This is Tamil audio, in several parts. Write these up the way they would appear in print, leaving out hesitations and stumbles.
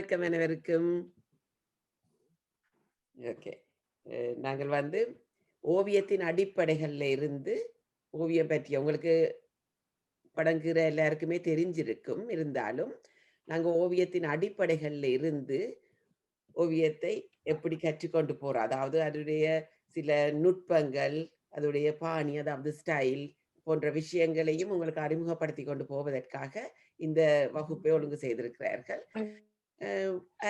வணக்கம் அனைவருக்கும். ஓகே. நாங்கள் ஓவியத்தின் அடிப்படைகள்ல இருந்து ஓவியம் பற்றிய உங்களுக்கு படங்குற எல்லாருக்குமே தெரிஞ்சிருக்கும். இருந்தாலும், நாங்க ஓவியத்தின் அடிப்படைகள்ல இருந்து ஓவியத்தை எப்படி கற்றுக்கொண்டு போறோம். அதாவது அதனுடைய சில நுட்பங்கள், அதனுடைய பாணி, அதாவது ஸ்டைல் போன்ற விஷயங்களையும் உங்களுக்கு அறிமுகப்படுத்திக் கொண்டு போவதற்காக இந்த வகுப்பை ஒழுங்கு செய்திருக்கிறார்கள்.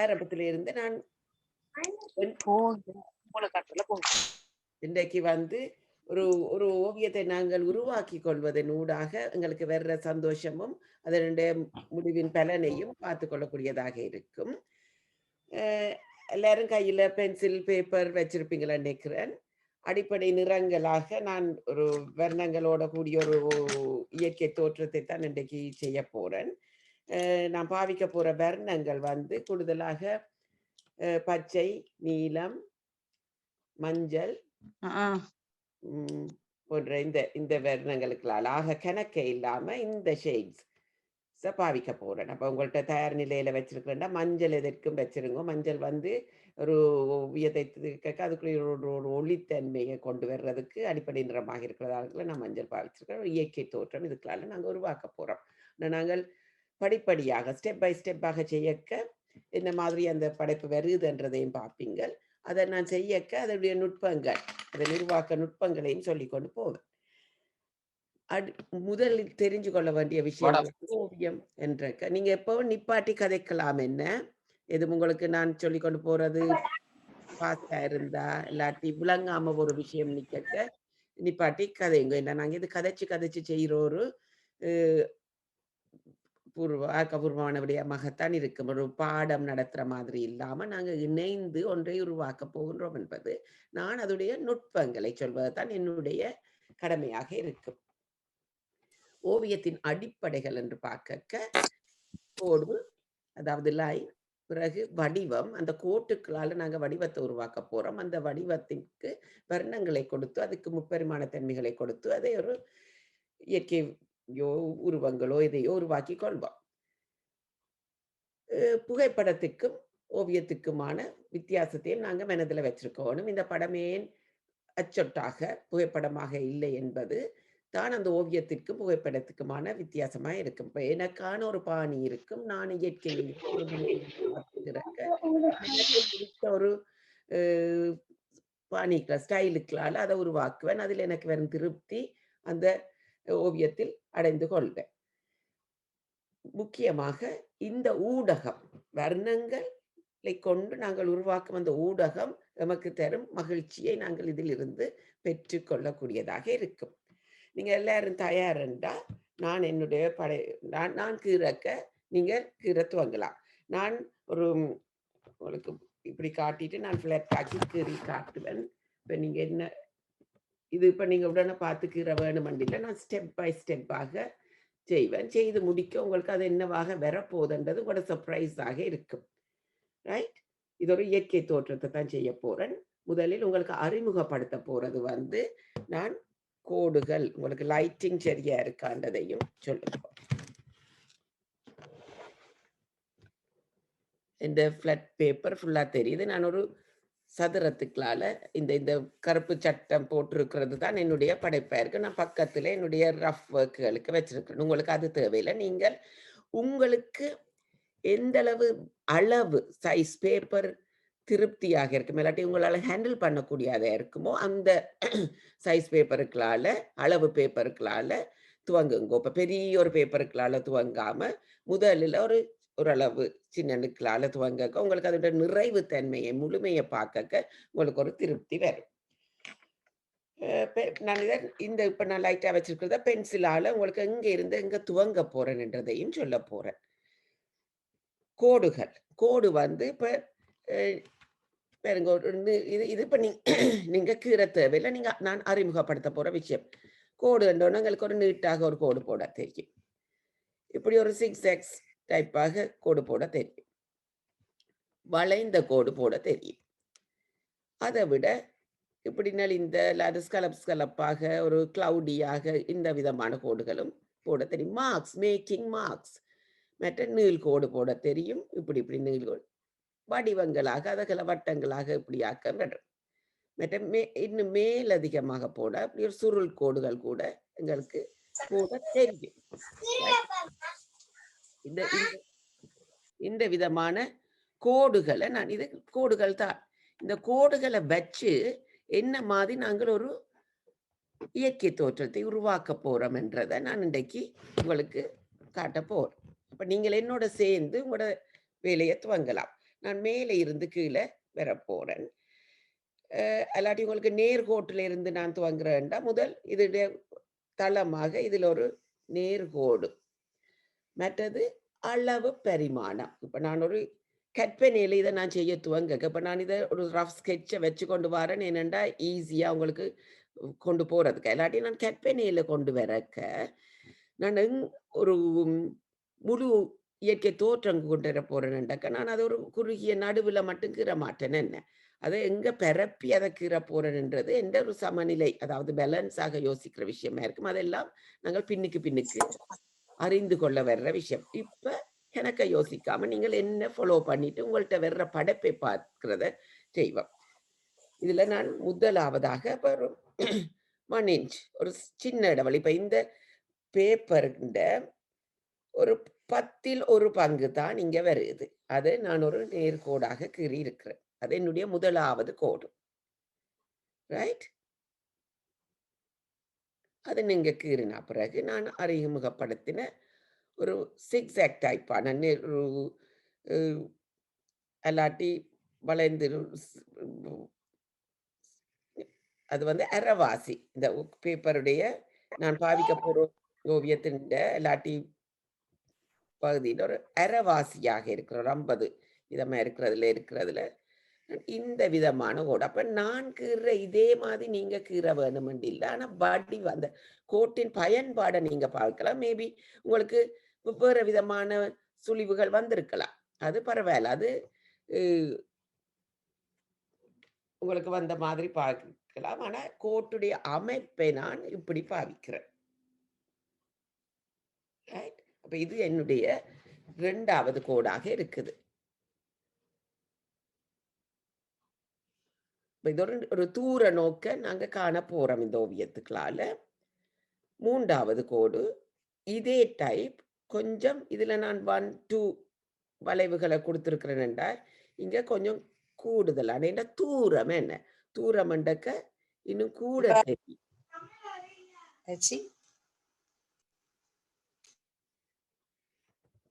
ஆரம்பத்திலிருந்து நான் இன்றைக்கு ஒரு ஒரு ஓவியத்தை நாங்கள் உருவாக்கி கொள்வதன் ஊடாக எங்களுக்கு வர்ற சந்தோஷமும் அதனுடைய முடிவின் பலனையும் பார்த்து கொள்ளக்கூடியதாக இருக்கும். எல்லாரும் கையில பென்சில் பேப்பர் வச்சிருப்பீங்களா நினைக்கிறேன். அடிப்படை நிறங்களாக நான் ஒரு வர்ணங்களோட கூடிய ஒரு இயற்கை தோற்றத்தை தான் இன்றைக்கு செய்ய போறேன். நான் பாவிக்க போற வர்ணங்கள் கூடுதலாக பச்சை, நீலம், மஞ்சள் போன்ற இந்த இந்த வர்ணங்களுக்குள்ள ஆக கணக்கே இல்லாம இந்த ஷேட்ஸ் பாவிக்க போறேன். அப்ப உங்கள்ட்ட தயார் நிலையில வச்சிருக்கிறேன்டா மஞ்சள் எதற்கும் வச்சிருங்க. மஞ்சள் ஒரு ஓவியத்தை அதுக்குள்ள ஒரு ஒளித்தன்மையை கொண்டு வர்றதுக்கு அடிப்படை நிறமாக இருக்கிறதால நான் மஞ்சள் பாவிச்சிருக்கிறேன். ஒரு இயற்கை தோற்றம் இதுக்களால நாங்கள் உருவாக்க போறோம். நாங்கள் படிப்படியாக ஸ்டெப் பை ஸ்டெப்பாக செய்யக்க என்ன மாதிரி அந்த படைப்பு வருதுன்றதையும் பார்ப்பீங்கள். அதை நான் செய்யக்க அதனுடைய நுட்பங்கள், அதை நிர்வாக நுட்பங்களையும் சொல்லிக்கொண்டு போவேன். முதலில் தெரிஞ்சு கொள்ள வேண்டிய விஷயம் ஓவியம் என்ற நீங்க எப்பவும் நிப்பாட்டி கதைக்கலாம். என்ன எது உங்களுக்கு நான் சொல்லி கொண்டு போறது பாஸ்டா இருந்தா இல்லாட்டி விளங்காம ஒரு விஷயம் நிக்க நிப்பாட்டி கதைங்க. என்ன நாங்க இது கதைச்சு செய்யற ஒரு ஆக்கப்பூர்வமான விடயமாகத்தான் இருக்கும். ஒரு பாடம் நடத்துற மாதிரி இல்லாம நாங்க இணைந்து ஒன்றை உருவாக்க போகின்றோம் என்பது நான் அதனுடைய நுட்பங்களை சொல்வதுதான் என்னுடைய கடமையாக இருக்கும். ஓவியத்தின் அடிப்படைகள் என்று பார்க்க கோடு, அதாவது லைன், பிறகு வடிவம். அந்த கோட்டுக்களால நாங்க வடிவத்தை உருவாக்க போறோம். அந்த வடிவத்திற்கு வர்ணங்களை கொடுத்து அதுக்கு முப்பரிமாண தன்மைகளை கொடுத்து அதை ஒரு இயற்கையோ உருவங்களோ இதையோ உருவாக்கி கொள்வோம். புகைப்படத்துக்கும் ஓவியத்துக்குமான வித்தியாசத்தையும் நாங்க மனதில் வச்சிருக்கணும். இந்த படம் ஏன் அச்சொட்டாக புகைப்படமாக இல்லை என்பது தான் அந்த ஓவியத்திற்கும் புகைப்படத்துக்குமான வித்தியாசமா இருக்கும். இப்ப எனக்கான ஒரு பாணி இருக்கும். நான் இயற்கையை ஒரு பாணிக்கு ஸ்டைலுக்களால் அதை உருவாக்குவேன். அதில் எனக்கு வரும் திருப்தி அந்த ஓவியத்தில் அடைந்து கொள்வேன். முக்கியமாக இந்த ஊடகம் வர்ணங்களை கொண்டு நாங்கள் உருவாக்கும் அந்த ஊடகம் நமக்கு தரும் மகிழ்ச்சியை நாங்கள் இதில் இருந்து பெற்றுக்கொள்ளக்கூடியதாக இருக்கும். நீங்க எல்லாரும் தயாருண்டா நான் என்னுடைய நான் கீறக்க நீங்க கீற துவங்கலாம். நான் ஒரு உங்களுக்கு இப்படி காட்டிட்டு நான் ஃபிளட் ஆக்கி கீறி காட்டுவேன். இப்ப நீங்க என்ன இது இப்ப நீங்க உடனே பார்த்து கீற வேணுமண்டில நான் ஸ்டெப் பை ஸ்டெப்பாக செய்வேன். செய்து முடிக்க உங்களுக்கு அது என்னவாக வரப்போகுதுன்றது உங்களோட சர்ப்ரைஸாக இருக்கும். ரைட்? இது ஒரு இயற்கை தோற்றத்தை தான் செய்ய போறேன். முதலில் உங்களுக்கு அறிமுகப்படுத்த போறது நான் கோடுகள். உங்களுக்கு லைட்டிங் சரியா இருக்கான்றதையும் சொல்லுங்க. இந்த ஃபிளட் பேப்பர் ஃபுல்லா தெரியுது. நான் ஒரு சதுரத்துக்களால இந்த இந்த கருப்பு சட்டம் போட்டிருக்கிறது தான் என்னுடைய படைப்பா இருக்கு. நான் பக்கத்துல என்னுடைய ரஃப் ஒர்க்குகளுக்கு வச்சிருக்கிறேன். உங்களுக்கு அது தேவையில்லை. நீங்கள் உங்களுக்கு எந்த அளவு சைஸ் பேப்பர் திருப்தியாக இருக்கும், இல்லாட்டி உங்களால் ஹேண்டில் பண்ணக்கூடியதா இருக்குமோ அந்த சைஸ் பேப்பருக்களால அளவு பேப்பருக்களால துவங்குங்க. இப்போ பெரிய ஒரு பேப்பருக்களால துவங்காம முதலில் ஓரளவு சின்னனுக்களால துவங்க உங்களுக்கு அதோட நிறைவு தன்மையை முழுமையை பார்க்க உங்களுக்கு ஒரு திருப்தி வரும். நான் இந்த இப்போ நான் லைட்டாக வச்சிருக்கிறத பென்சிலால் உங்களுக்கு எங்கே இருந்து எங்கே துவங்க போறேன்ன்றதையும் சொல்ல போறேன். கோடுகள் கோடு இப்போ பாருங்க இது இது இப்போ நீங்க கீற தேவையில்லை. நான் அறிமுகப்படுத்த போற விஷயம் கோடு என்றோன்னா உங்களுக்கு ஒரு நீட்டாக ஒரு கோடு போட தெரியும். இப்படி ஒரு 6x டைப்பாக கோடு போட தெரியும். வளைந்த கோடு போட தெரியும். அதை விட இப்படி நலிந்த அல்லது ஸ்கலப்பாக ஒரு கிளவுடியாக இந்த விதமான கோடுகளும் போட தெரியும். மார்க்ஸ், மேக்கிங் மார்க்ஸ், மற்ற நீள்கோடு போட தெரியும். இப்படி இப்படி நீள்கோடு வடிவங்களாக அதகல வட்டங்களாக இப்படி ஆக்க வேண்டும். மற்ற இன்னும் மேலதிகமாக போட அப்படி ஒரு சுருள் கோடுகள் கூட எங்களுக்கு போட தெரியும். இந்த இந்த இந்த விதமான கோடுகளை நான் இது கோடுகள் தான். இந்த கோடுகளை வச்சு என்ன மாதிரி நாங்கள் ஒரு இயற்கை தோற்றத்தை உருவாக்க போறோம் என்றதை நான் இன்றைக்கு உங்களுக்கு காட்ட போறேன். அப்ப நீங்கள் என்னோட சேர்ந்து உங்களோட வேலையை துவங்கலாம். நான் மேலே இருந்து கீழே வர போறேன். அல்லாட்டி உங்களுக்கு நேர்கோட்டில் இருந்து நான் துவங்குறேன்டா முதல் இதுடைய தளமாக இதில் ஒரு நேர்கோடு. மற்றது அளவு பரிமாணம். இப்ப நான் ஒரு கற்பனையில இதை நான் செய்ய துவங்க இப்ப நான் இதை ஒரு ரஃப் ஸ்கெட்சை வச்சு கொண்டு வரேன். என்னென்னா ஈஸியா உங்களுக்கு கொண்டு போறதுக்கு. இல்லாட்டி நான் கற்பனையில கொண்டு வரக்க நான் ஒரு முழு இயற்கை தோற்றம் கொண்டு வர போறேன்டாக்க நான் அதை ஒரு குறுகிய நடுவுல மட்டும் கீற மாட்டேன். என்ன அதை எங்க பரப்பி அதை கீற போறேன்ன்றது எந்த ஒரு சமநிலை, அதாவது பேலன்ஸாக யோசிக்கிற விஷயமா இருக்கும். அதெல்லாம் நாங்கள் பின்னுக்கு அறிந்து கொள்ள வர்ற விஷயம். இப்ப எனக்கு யோசிக்காம நீங்கள் என்ன ஃபாலோ பண்ணிட்டு உங்கள்ட்ட வர்ற படைப்பை பார்க்கிறத செய்வோம். இதுல நான் முதலாவதாக ஒரு 1 இன்ச் ஒரு சின்ன இடைவெளி. இப்ப இந்த பேப்பர்ண்ட ஒரு 10ல் 1 பங்கு தான் இங்க வருது. அதை நான் ஒரு நேர்கோடாக கீறி இருக்கிறேன். அது என்னுடைய முதலாவது கோடு. ரைட்? அது நீங்க கீறின பிறகு நான் அறிமுகப்படுத்தின ஒரு சிக்ஸாக் டைப்பான ஒரு அல்லாட்டி வளைந்து அது வந்து அரைவாசி. இந்த பேப்பருடைய நான் பாவிக்க போற ஓவியத்தின் இல்லாட்டி பகுதியில் ஒரு அரைவாசியாக இருக்கிற ஒரு 50 விதமா இருக்கிறதுல இந்த விதமான கோடு. அப்ப நான் கீற இதே மாதிரி நீங்க கீற வேணுமென்று இல்லை. ஆனா அந்த கோட்டின் பயன்பாடை நீங்க பார்க்கலாம். மேபி உங்களுக்கு வெவ்வேறு விதமான சுழிவுகள் வந்திருக்கலாம். அது பரவாயில்ல. அது உங்களுக்கு வந்த மாதிரி பார்க்கலாம். ஆனா கோட்டுடைய அமைப்பை நான் இப்படி பாவிக்கிறேன். ரைட்? அப்ப இது என்னுடைய 2வது கோடாக இருக்குது. இது ஒரு தூர நோக்க நாங்க காண போறோம் இந்த ஓவியத்துக்களால. 3வது கோடு இதே டைப் கொஞ்சம் இதுல நான் 1, 2 வளைவுகளை கொடுத்திருக்கிறேன் என்றால் இங்க கொஞ்சம் கூடுதலான என்ன தூரம் என்ன தூரம் என்றக்க இன்னும் கூட தெரியும்.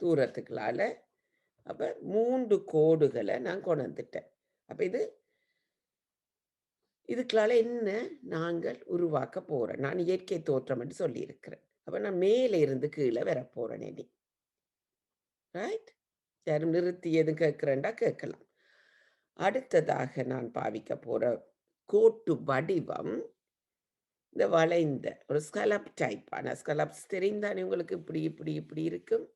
தூரத்துக்களால அப்ப 3 கோடுகளை நான் கொண்டு வந்துட்டேன். அப்ப இதுக்களால என்ன நாங்கள் உருவாக்க போறோம். நான் இயற்கை தோற்றம் என்று சொல்லியிருக்கிறேன். அப்ப நான் மேலே இருந்து கீழே வர போறேன் இனி. ரைட்? யாரும் நிறுத்தி எதுவும் கேட்கிறேன்டா கேட்கலாம். அடுத்ததாக நான் பாவிக்க போற கோட்டு வடிவம் இந்த வளைந்த ஒரு ஸ்கலப் டைப். ஆனா ஸ்கலப்ஸ் தெரிந்தானே உங்களுக்கு இப்படி இப்படி இப்படி இருக்கும்.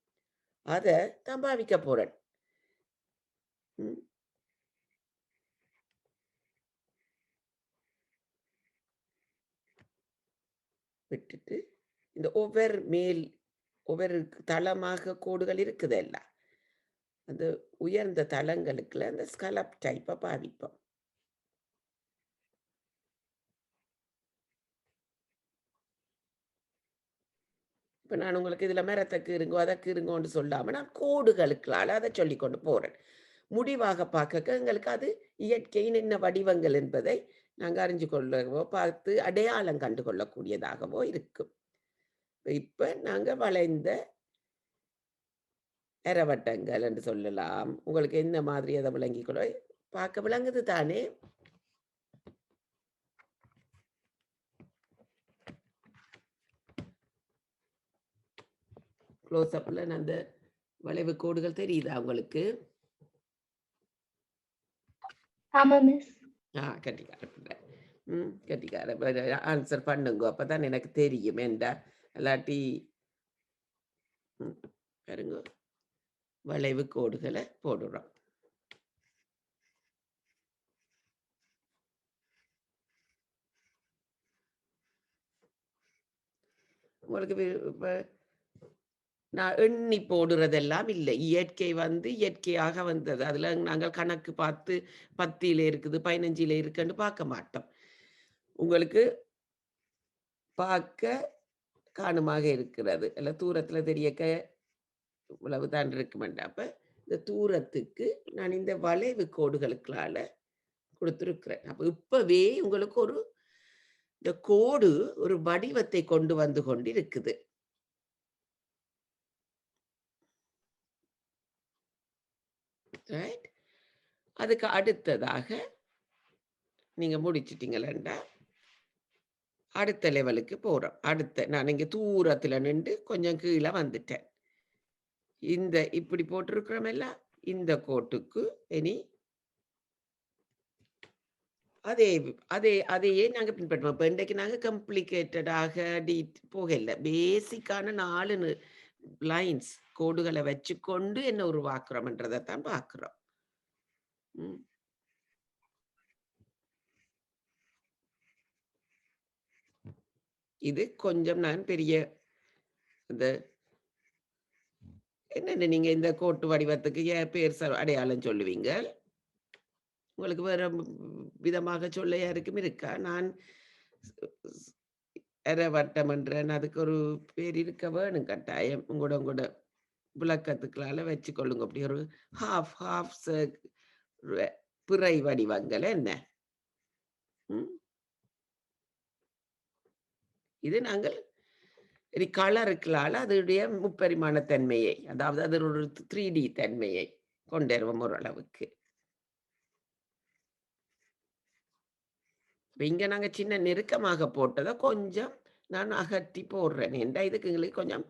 அதை தான் பாவிக்க போறேன். விட்டுட்டு இந்த ஒவ்வொரு தளமாக கோடுகள் இருக்குதல்ல, அந்த உயர்ந்த தளங்களுக்குள்ள அந்த ஸ்கலப் டைப்பை பாவிப்போம். இப்ப நான் உங்களுக்கு இதுல மரத்தை கீறுங்கோ அதை கீறுங்கோன்னு சொல்லாம நான் கோடுகளுக்களால அதை சொல்லிக் கொண்டு போறேன். முடிவாக பார்க்க எங்களுக்கு அது இயற்கையின் என்ன வடிவங்கள் என்பதை நாங்கள் அறிஞ்சு கொள்ளவோ பார்த்து அடையாளம் கண்டு கொள்ளக்கூடியதாகவோ இருக்கும். இப்ப நாங்க வளைந்த இரவட்டங்கள் என்று சொல்லலாம். உங்களுக்கு என்ன மாதிரி அதை விளங்கிக்கொள்ள பார்க்க விளங்குது தானே? க்ளோஸ் அப்ல அந்த வளைவு கோடுகள் தெரியுதா உங்களுக்கு? கட்டிக்கார கட்டிக்கார ஆன்சர் பண்ணுங்க. அப்பதான் எனக்கு தெரியும். என்றா இல்லாட்டி பாருங்க வளைவு கோடுகளை போடுறோம். உங்களுக்கு நான் எண்ணி போடுறதெல்லாம் இல்லை. இயற்கை இயற்கையாக வந்தது. அதுல நாங்கள் கணக்கு பார்த்து 10ல இருக்குது, 15ல இருக்குன்னு பார்க்க மாட்டோம். உங்களுக்கு பார்க்க காணுமாக இருக்கிறது. இல்ல தூரத்துல தெரியக்க இவ்வளவு தான் இருக்குமென்டு. அப்ப இந்த தூரத்துக்கு நான் இந்த வளைவு கோடுகளுக்களால குடுத்திருக்கிறேன். அப்ப இப்பவே உங்களுக்கு இந்த கோடு ஒரு வடிவத்தை கொண்டு வந்து கொண்டிருக்குது. ரைட்? அதுக்கு அடுத்ததாக நீங்க முடிச்சிட்டீங்களா, அடுத்த லெவலுக்கு போறோம். நான் இங்க தூரத்துல நின்று கொஞ்சம் கீழ வந்துட்டேன். இப்படி போட்டிருக்கிறோமல்ல, இந்த கோட்டுக்கு இனி அதே அதையே நாங்க பின்பற்றுவோம். இப்ப இன்றைக்கு நாங்க காம்ப்ளிகேட்டடாக போகல. பேசிக்கான 4 லைன்ஸ் கோடுகள வச்சுக்கொண்டு என்ன உருவாக்குறோம்ன்றத தான் பார்க்கிறோம். ம். இது கொஞ்சம் நான் பெரிய இந்த என்னென்ன நீங்க இந்த கோட்டு வடிவத்துக்கு ஏன் பேர் அடையாளம் சொல்லுவீங்க? உங்களுக்கு வேற விதமாக சொல்ல யாருக்கும் இருக்கா? நான் ஸ் வட்டம் என்றேன். அதுக்கு ஒரு பேர் இருக்க வேணும் கட்டாயம். உங்களோட விளக்கத்துக்களால வச்சுக்கொள்ளுங்க. அப்படி ஒரு ஹாஃப் ஹாஃப் பிறை வடிவங்கள் என்ன? ம். இது நாங்கள் கலருக்களால அதனுடைய முப்பரிமாண தன்மையை, அதாவது அது ஒரு 3D தன்மையை கொண்டுருவோம் ஓரளவுக்கு. இப்ப இங்க நாங்க சின்ன நெருக்கமாக போட்டத கொஞ்சம் நான் அகற்றி போடுறேன். ஏன்டா இதுக்கு எங்களுக்கு கொஞ்சம்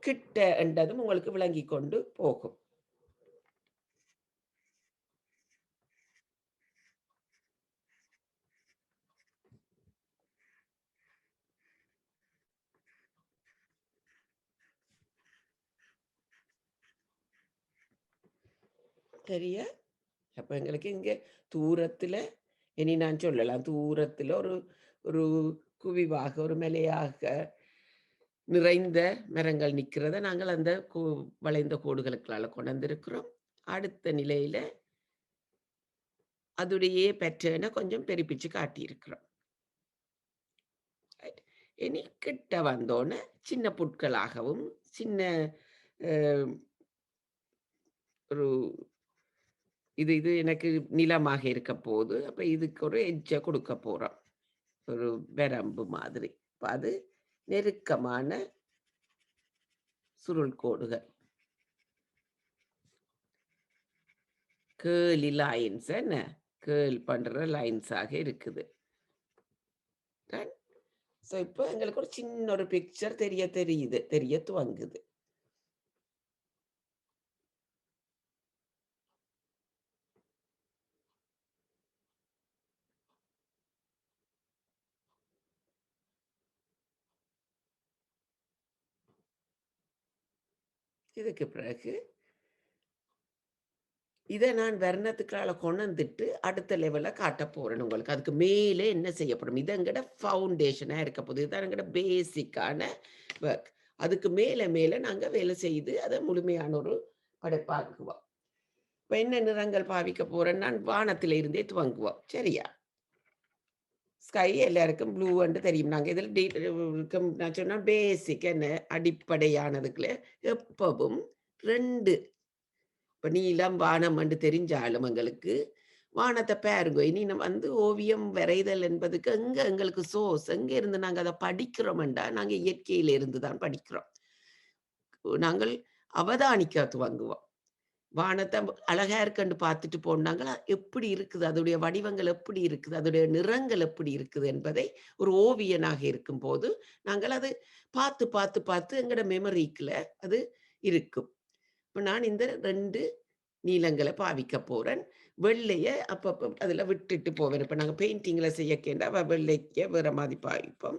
கிட்ட என்றதும் உங்களுக்கு விளங்கிக் கொண்டு போகும். சரியா? அப்ப எங்களுக்கு இங்க தூரத்துல இனி நான் சொல்லலாம். தூரத்துல ஒரு ஒரு குவிவாக, ஒரு மலையாக நிறைந்த மரங்கள் நிக்கிறத நாங்கள் அந்த வளைந்த கோடுகளுக்களால கொண்டிருக்கிறோம். அடுத்த நிலையில அதுடைய பேட்டர்ன கொஞ்சம் பெருப்பிச்சு காட்டியிருக்கிறோம். ரைட். இனி கிட்ட வந்தோனே சின்ன புட்களாகவும், சின்ன அ ஒரு இது எனக்கு நிலமாக இருக்க போது. அப்ப இதுக்கு ஒரு எட்ஜ குடுக்க போறோம். ஒரு வரம்பு மாதிரி. அப்ப அது நெருக்கமான சுருள் கோடுகள். கேர்லி லைன்ஸ் என்ன? கேர்ல் பண்ற லைன்ஸாக இருக்குது. ரைட். ஸோ இப்ப எங்களுக்கு ஒரு சின்ன ஒரு பிக்சர் தெரியுது. தெரிய துவங்குது. இதுக்கு பிறகு இத நான் வர்ணத்துக்கால கொணந்துட்டு அடுத்த லெவல்ல காட்டப் போறேன் உங்களுக்கு. அதுக்கு மேலே என்ன செய்யப்படும்? இது எங்கட ஃபவுண்டேஷனா இருக்க போது. இதுதான் எங்கட பேசிக்கான வொர்க். அதுக்கு மேல மேல நாங்க வேலை செய்து அத முழுமையான ஒரு படைப்பாக்குவோம். இப்ப என்ன நிறங்கள் பாவிக்க போறேன்? நான் வானத்தில இருந்தே துவங்குவோம். சரியா? ஸ்கை எல்லாருக்கும் ப்ளூன்ட்டு தெரியும். நாங்க இதில நான் சொன்னா பேசிக் என்ன அடிப்படையானதுக்குள்ள எப்பவும் 2 இப்ப நீலம், வானம் என்று தெரிஞ்சாலும் எங்களுக்கு, வானத்த பாருங்க. இனி ஓவியம் வரைதல் என்பதுக்கு எங்களுக்கு சோர்ஸ் எங்க இருந்து நாங்க அத படிக்கிறோம்டா, நாங்க இயற்கையில இருந்து தான் படிக்கிறோம். நாங்கள் அவதானிக்க துவங்குவோம். வானத்த அழகா இருக்குன்னு பார்த்துட்டு போனாங்களா, எப்படி இருக்குது? அதோடைய வடிவங்கள் எப்படி இருக்குது? அதோடைய நிறங்கள் எப்படி இருக்குது? என்பதை ஒரு ஓவியனாக இருக்கும்போது, நாங்கள் அது பார்த்து, பார்த்து, பார்த்து எங்கட மெமரிக்குள்ள அது இருக்கும். இப்ப நான் இந்த 2 நீலங்கள பாவிக்க போறேன். வெள்ளைய அப்பப்ப அதுல விட்டுட்டு போவேன். இப்ப நாங்க பெயிண்டிங்ல செய்யக்கேண்டா வெள்ளைக்க வேற மாதிரி பாவிப்போம்.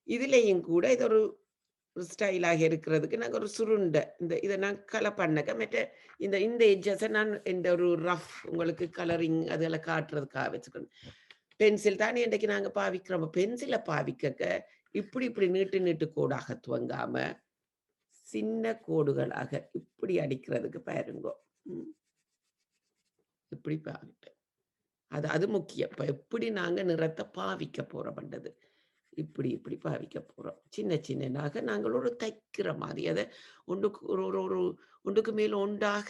இதுலயும் கூட இது ஒரு ஸ்டைலாக இருக்கிறதுக்கு நாங்க ஒரு சுருண்ட இத நான் கலர் பண்ணக்க மற்ற இந்த எட்ஜஸ நான் இந்த ஒரு ரஃப் உங்களுக்கு கலரிங் அதெல்லாம் காட்டுறதுக்காக வச்சுக்கணும். பென்சில் தானே இன்றைக்கு நாங்க பாவிக்கிறோம். பென்சில பாவிக்கக்க இப்படி இப்படி நீட்டு நீட்டு கோடாக துவங்காம, சின்ன கோடுகளாக இப்படி அடிக்கிறதுக்கு பாருங்க. இப்படி பாவிப்பேன். அது முக்கியம். இப்ப எப்படி நாங்க நிறத்த பாவிக்க போறோம்ன்றது. இப்படி இப்படி பாவிக்க போறோம். சின்ன சின்னதாக நாங்கள் ஒரு தைக்கிற மாதிரி அத ஒன்றுக்கு ஒரு ஒரு ஒரு ஒன்றுக்கு மேல் ஒன்றாக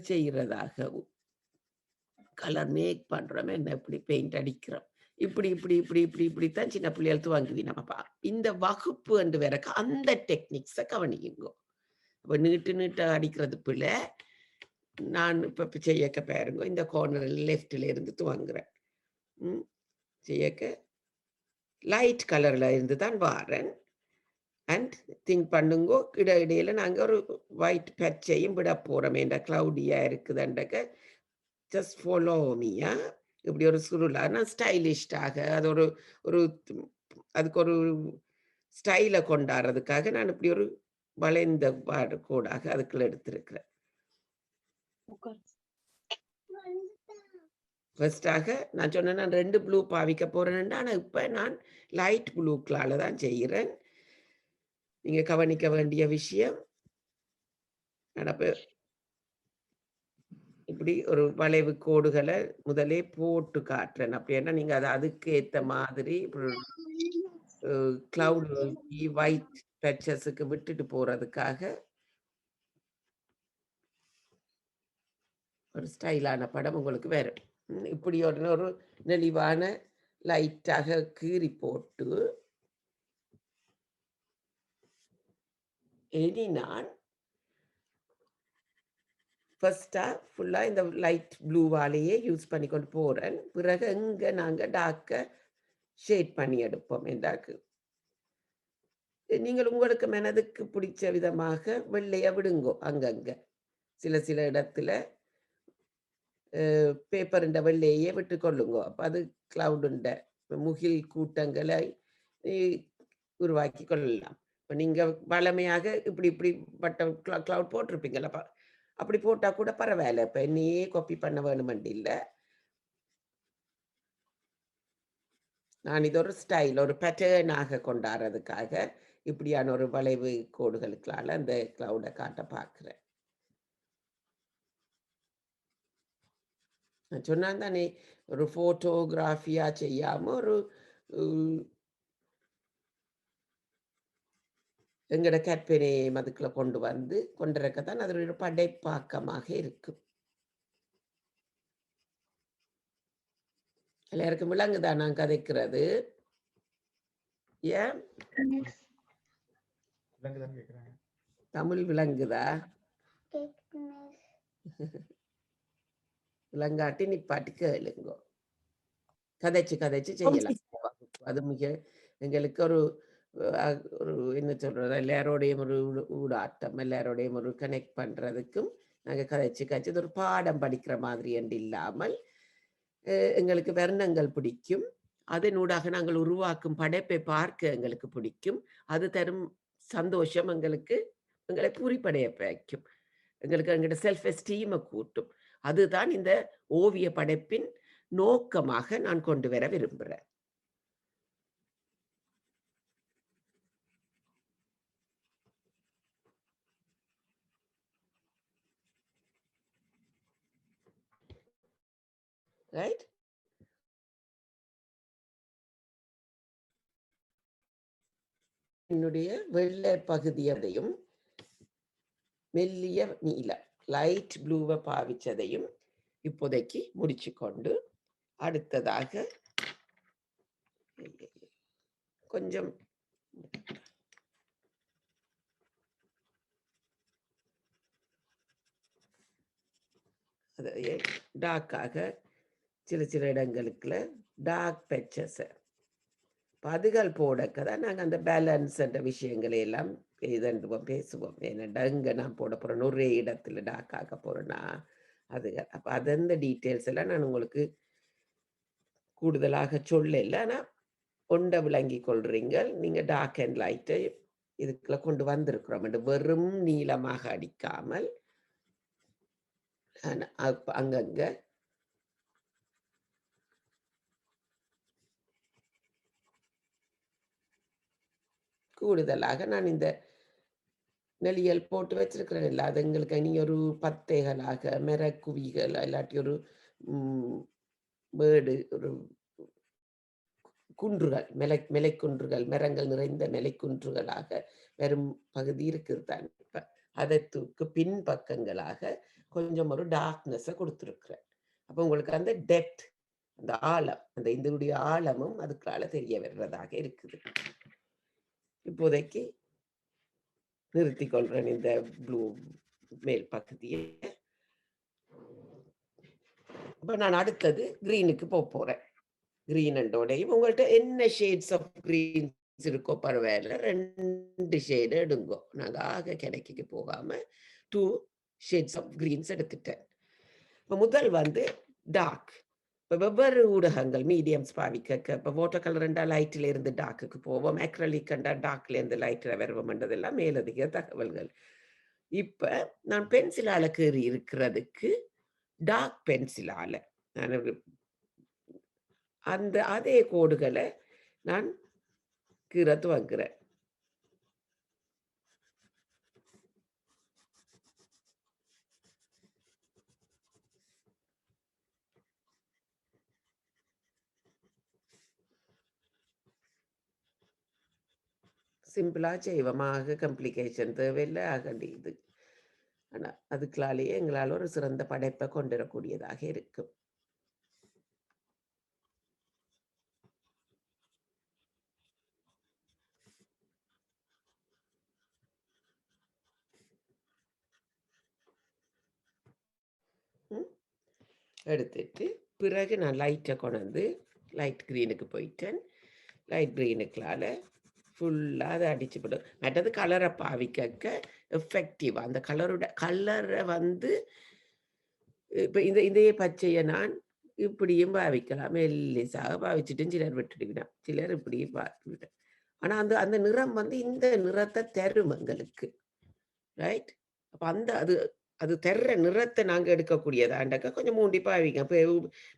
செய்றதாக கலர் மேக் பண்றோம். என்ன இப்படி பெயிண்ட் அடிக்கிறோம். இப்படி இப்படி இப்படி இப்படி இப்படித்தான் சின்ன பிள்ளைகள் துவங்குவினப்பா. இந்த வகுப்பு என்று வேறக்க அந்த டெக்னிக்ஸ கவனியுங்கோ. அப்ப நீட்டு நீட்டா அடிக்கிறது பிள்ளை. நான் இப்ப செய்யக்க பாருங்க. இந்த கார்னர் லெஃப்ட்ல இருந்து துவங்குறேன். செய்யக்க லைட் கலர்ல இருந்து தான் வாரேன். அண்ட் திங்க் பண்ணுங்கோ, இடையில நாங்க ஒரு ஒயிட் பேட்சையும் விட போறோம். என்ற கிளவுடியா இருக்குதுன்றக்க ஜஸ்ட் ஃபாலோ மீயா. இப்படி ஒரு சுருளா நான் ஸ்டைலிஷ்டாக அது ஒரு ஒரு அதுக்கு ஒரு ஸ்டைல கொண்டாடுறதுக்காக நான் இப்படி ஒரு வளைந்த கோடாக அதுக்குள்ள எடுத்திருக்கிறேன். ஃபர்ஸ்டாக நான் சொன்னேன் நான் 2 ப்ளூ பாவிக்க போறேன்டா. ஆனா இப்ப நான் லைட் ப்ளூ கலர்ல தான் செய்கிறேன். நீங்க கவனிக்க வேண்டிய விஷயம், நான் அப்ப இப்படி ஒரு வளைவு கோடுகளை முதலே போட்டு காட்டுறேன். அப்படின்னா நீங்க அதை அதுக்கு ஏத்த மாதிரி கிளவுட் ஒயிட் பேச்சஸுக்கு விட்டுட்டு போறதுக்காக ஒரு ஸ்டைலான படம் உங்களுக்கு வேறு. இப்படி ஒரு நெளிவான லைட்டாக கீறி போட்டு இனி நான் ஃபர்ஸ்டா ஃபுல்லா இந்த லைட் ப்ளூவாலேயே யூஸ் பண்ணி கொண்டு போறேன். பிறகு எங்க நாங்க டார்க்க ஷேட் பண்ணி எடுப்போம். என்றாக்கு நீங்கள் உங்களுக்கு மனதுக்கு பிடிச்ச விதமாக வெள்ளைய விடுங்கோ. அங்கங்க சில சில இடத்துல பேப்பருண்ட வெள்ளையே விட்டு கொள்ளுங்கோ. அப்ப அது கிளவுடுண்ட முகில் கூட்டங்களை உருவாக்கி கொள்ளலாம். இப்ப நீங்க வளமையாக இப்படி இப்படி வட்டம் கிளவுட் போட்டிருப்பீங்களப்பா. அப்படி போட்டா கூட பரவாயில்ல. இப்ப என்னையே காப்பி பண்ண வேணுமென்று இல்ல. நான் இது ஒரு ஸ்டைல், ஒரு பேட்டர்னாக கொண்டாடுறதுக்காக இப்படியான ஒரு வளைவு கோடுகளுக்களால அந்த கிளவுட காட்ட பார்க்கிறேன். நான் சொன்னான் தானே, ஒரு ஃபோட்டோகிராஃபியா செய்யாம ஒரு எங்கட கற்பனையை அதுக்குள்ள கொண்டு வந்து கொண்டிருக்கத்தான் அது ஒரு படைப்பாக்கமாக இருக்கும். எல்லாருக்கும் விளங்குதா நான் கதைக்கிறது? ஏன் தமிழ் விளங்குதா? விளங்காட்டி நிப்பாட்டி கேளுங்கோ. கதைச்சு கதைச்சு செய்யலாம். அது மிக எங்களுக்கு ஒரு ஒரு என்ன சொல்றது, எல்லாரோடையும் ஒரு ஊடாட்டம், எல்லாரோடையும் ஒரு கனெக்ட் பண்றதுக்கும் நாங்க கதைச்சு கதைச்சு ஒரு பாடம் படிக்கிற மாதிரி என்று இல்லாமல் எங்களுக்கு வர்ணங்கள் பிடிக்கும். அதனூடாக நாங்கள் உருவாக்கும் படைப்பை பார்க்க எங்களுக்கு பிடிக்கும். அது தரும் சந்தோஷம் எங்களுக்கு எங்களை பூரிப்படைய வைக்கும். எங்களுக்கு எங்களோட செல்ஃப் எஸ்டீமை கூட்டும். அதுதான் இந்த ஓவிய படைப்பின் நோக்கமாக நான் கொண்டு வர விரும்புகிறேன். ரைட்? என்னுடைய வெள்ளை பகுதியதையும் மெல்லிய நீலம் லைட் ப்ளூவை பாவிச்சதையும் இப்போதைக்கு முடிச்சு கொண்டு அடுத்ததாக கொஞ்சம் அதை டார்க்காக சில சில இடங்களுக்குள்ள டார்க் பெச்சஸை அதுகள் போடக்க தான் நாங்கள் அந்த பேலன்ஸ் என்ற விஷயங்களை எல்லாம் இதண்டுவோம் பேசுவோம். ஏன்னா இங்கே நான் போட போகிறேன் ஒரே இடத்துல டார்க் ஆக்க போகிறேன்னா அது அப்போ அது அந்த டீட்டெயில்ஸ் எல்லாம் நான் உங்களுக்கு கூடுதலாக சொல்லல. ஆனால் கொண்ட விளங்கி கொள்றீங்க. நீங்கள் டார்க் அண்ட் லைட்டை இதுக்குள்ள கொண்டு வந்திருக்கிறோம். வெறும் நீளமாக அடிக்காமல் அங்கங்க கூடுதலாக நான் இந்த நெளியல் போட்டு வச்சிருக்கிறேன் இல்ல, அது எங்களுக்கு இனி ஒரு பத்தைகளாக, மரக்குவிகள் இல்லாட்டி ஒரு பேர்டு ஒரு குன்றுகள், மலைக்குன்றுகள், மரங்கள் நிறைந்த மலைக்குன்றுகளாக வரும் பகுதி இருக்குது தான். இப்ப அதற்கு பின்பக்கங்களாக கொஞ்சம் ஒரு டார்க்னஸை கொடுத்துருக்குறேன். அப்போ உங்களுக்கு அந்த டெப்த், அந்த ஆழம், அந்த இதனுடைய ஆழமும் அதுக்குள்ளால தெரிய வர்றதாக இருக்குது. இப்போதைக்கு நிறுத்திக் கொள்றேன் இந்த ப்ளூ மேல் பகுதியை. அப்ப நான் அடுத்தது கிரீனுக்கு போறேன். கிரீன் அண்டோடையும் உங்கள்கிட்ட என்ன ஷேட்ஸ் ஆஃப் கிரீன்ஸ் இருக்கோ பரவாயில்ல, 2 ஷேடு எடுங்கோ. நாங்கள் ஆக கிடைக்கு போகாம 2 ஷேட்ஸ் ஆஃப் கிரீன்ஸ் எடுத்துட்டேன். இப்போ முதல் வந்து டார்க். இப்போ வெவ்வேறு ஊடகங்கள் மீடியம்ஸ் பாவிக்க, இப்போ வாட்டர் கலர் ரெண்டா லைட்டில் இருந்து டார்க்குக்கு போவோம், அக்ரலிக் கண்டா டார்க்ல இருந்து லைட்டில் வருவோம்ன்றதெல்லாம் மேலதிக தகவல்கள். இப்போ நான் பென்சிலால கீறி இருக்கிறதுக்கு டார்க் பென்சிலால நான் அந்த அதே கோடுகளை நான் கீற துவங்குறேன். சிம்பிளா செய்வமாக கம்ப்ளிகேஷன் தேவையில்லை ஆகண்டியது. ஆனால் அதுக்களாலேயே எங்களால் ஒரு சிறந்த படைப்பை கொண்டிடக்கூடியதாக இருக்கும். எடுத்துட்டு பிறகு நான் லைட்டை கொண்டு லைட் க்ரீனுக்கு போயிட்டேன். லைட் க்ரீனுக்களால் ஃபுல்லாக அதை அடிச்சுவிடும். மற்றது கலரை பாவிக்க எஃபெக்டிவாக அந்த கலரை வந்து இப்போ இதே பச்சையை நான் இப்படியும் பாவிக்கலாம், மெல்லிசாக பாவிச்சுட்டும் சிலர் விட்டுடுவிடும், சிலர் இப்படியும் பார்த்துவிடும். ஆனால் அந்த அந்த நிறம் வந்து இந்த நிறத்தை தரும் எங்களுக்கு, ரைட்? அப்போ அந்த அது அது தர்ற நிறத்தை நாங்கள் எடுக்கக்கூடியதாண்டக்க கொஞ்சம் மூண்டி பாவிங்க. இப்போ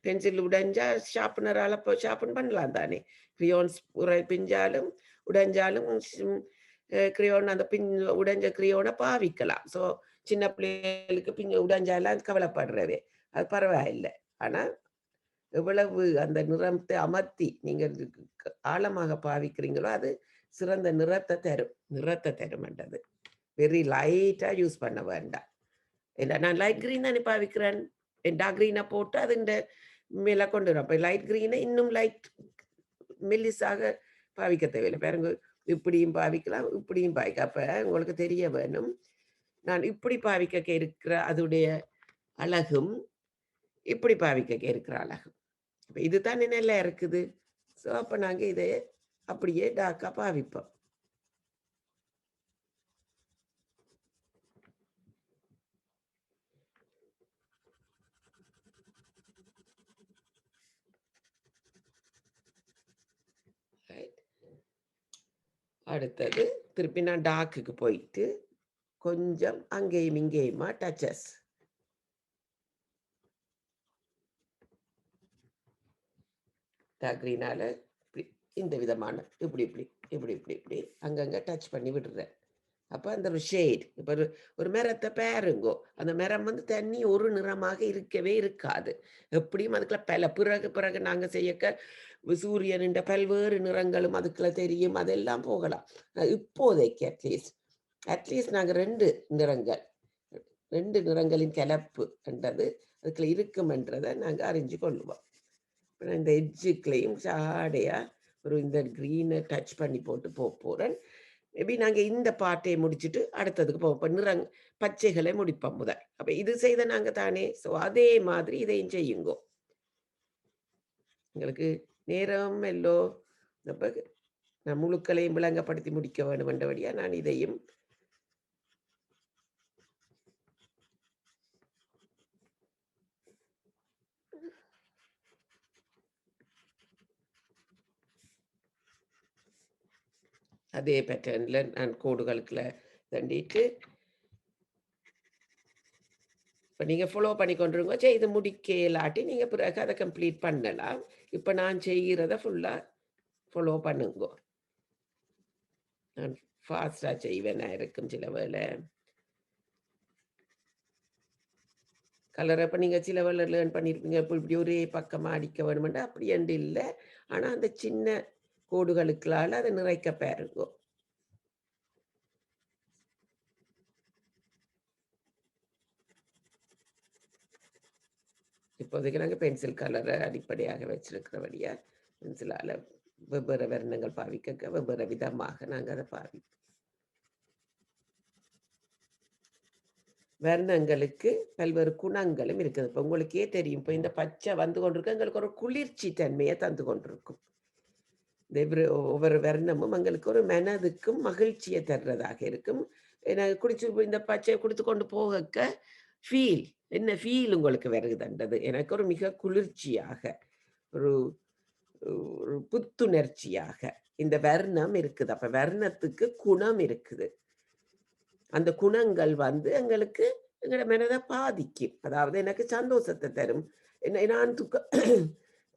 பென்சில் உடைஞ்சா ஷார்ப்னரால் இப்போ ஷார்பன் பண்ணலாம் தானே. கிரியோன்ஸ் பிஞ்சாலும் உடைஞ்சாலும் கிரியோன் அந்த உடைஞ்ச கிரியோனை பாவிக்கலாம். ஸோ சின்ன பிள்ளைகளுக்கு உடைஞ்சாலாம் கவலைப்படுறவே அது பரவாயில்லை. ஆனால் எவ்வளவு அந்த நிறத்தை அமர்த்தி நீங்கள் ஆழமாக பாவிக்கிறீங்களோ அது சிறந்த நிறத்தை தருமன்றது. வெரி லைட்டாக யூஸ் பண்ண வேண்டாம். இல்லை நான் லைட் க்ரீன் தானே பாவிக்கிறேன், டார்க் க்ரீனை போட்டு அது இந்த மேலே கொண்டு வரும். அப்போ லைட் க்ரீனை இன்னும் லைட் மெல்லிஸாக பாவிக்க தேவையில்லை. பாருங்க, இப்படியும் பாவிக்கலாம், இப்படியும் பாவிக்க. அப்போ உங்களுக்கு தெரிய வேணும் நான் இப்படி பாவிக்க இருக்கிற அதுடைய அழகும் இப்படி பாவிக்க இருக்கிற அழகும். அப்போ இதுதான் நல்லா இருக்குது. ஸோ அப்போ நாங்கள் இதை அப்படியே டார்க்காக பாவிப்போம். அடுத்தது திருப்பி நான் டார்க்குக்கு போயிட்டு கொஞ்சம் அங்கேயும் இங்கேயுமா டச்சஸ். டார்க் க்ரீனால் இப்படி இந்த விதமான இப்படி இப்படி இப்படி இப்படி இப்படி அங்கங்கே டச் பண்ணி விடுறேன். அப்போ அந்த ஒரு ஷேட், இப்போ ஒரு மரத்தை பாருங்கோ, அந்த மரம் வந்து தண்ணி ஒரு நிறமாக இருக்கவே இருக்காது. எப்படியும் அதுக்குள்ள பிறகு பிறகு நாங்கள் செய்யக்க சூரியனின் பல்வேறு நிறங்களும் அதுக்குள்ள தெரியும், அதெல்லாம் போகலாம். இப்போதைக்கு அட்லீஸ்ட் நாங்கள் 2 நிறங்களின் கலப்பு என்றது அதுக்குள்ள இருக்குமென்றதை நாங்கள் அறிஞ்சு கொள்ளுவோம். இந்த எட்ஜுக்குலையும் சாடையாக ஒரு இந்த க்ரீனை டச் பண்ணி போட்டு போகிறேன். மேபி நாங்கள் இந்த பாட்டை முடிச்சுட்டு அடுத்ததுக்கு போவோம். இப்போ பச்சைகளை முடிப்போம் முதல். அப்போ இது செய்த நாங்கள் தானே. ஸோ அதே மாதிரி இதையும் செய்யுங்கோ. எங்களுக்கு நேரம் எல்லோ அப்போ நான் முழுக்களையும் விளங்கப்படுத்தி முடிக்க வேண்டும் என்றபடியாக நான் இதையும் அதே பேட்டர்னில் நான் கோடுகளுக்குள்ள தண்டிட்டு இப்போ நீங்கள் ஃபாலோ பண்ணி கொண்டுருங்க. செய்து முடிக்க இல்லாட்டி நீங்கள் பிறகு அதை கம்ப்ளீட் பண்ணலாம். இப்போ நான் செய்கிறத ஃபுல்லாக ஃபாலோ பண்ணுங்க. நான் ஃபாஸ்ட்டாக செய்வேனா இருக்கும் சில வேளை. கலர் அப்ப நீங்க சில வேளை லேர்ன் பண்ணியிருப்பீங்க. இப்ப இப்படி ஒரே பக்கமா அடிக்க வேணுமென்டா, அப்படி என்று இல்ல. ஆனா, அந்த சின்ன கோடுகளுக்களால அத நிறைக்க பாருங்கோ. இப்போதைக்கு நாங்க பென்சில் கலர அடிப்படையாக வச்சிருக்கிறபடியா, பென்சிலால வெவ்வேறு வர்ணங்கள் பாவிக்க வெவ்வேறு விதமாக நாங்க அத வர்ணங்களுக்கு பல்வேறு குணங்களும் இருக்குது. இப்ப உங்களுக்கே தெரியும். இப்ப இந்த பச்சை வந்து கொண்டிருக்கு, எங்களுக்கு ஒரு குளிர்ச்சி தன்மைய தந்து கொண்டிருக்கும். இந்த ஒவ்வொரு வர்ணமும் எங்களுக்கு ஒரு மனதுக்கும் மகிழ்ச்சிய தர்றதாக இருக்கும். ஏன்னா குடிச்சு இந்த பச்சைய குடுத்து கொண்டு போகக்க ஃபீல் என்ன ஃபீல் உங்களுக்கு வருகுதுன்றது எனக்கு ஒரு மிக குளிர்ச்சியாக, ஒரு ஒரு புத்துணர்ச்சியாக இந்த வர்ணம் இருக்குது. அப்ப வர்ணத்துக்கு குணம் இருக்குது. அந்த குணங்கள் வந்து எங்களுக்கு எங்களோட மனத பாதிக்கும். அதாவது எனக்கு சந்தோஷத்த தரும். என்ன நான்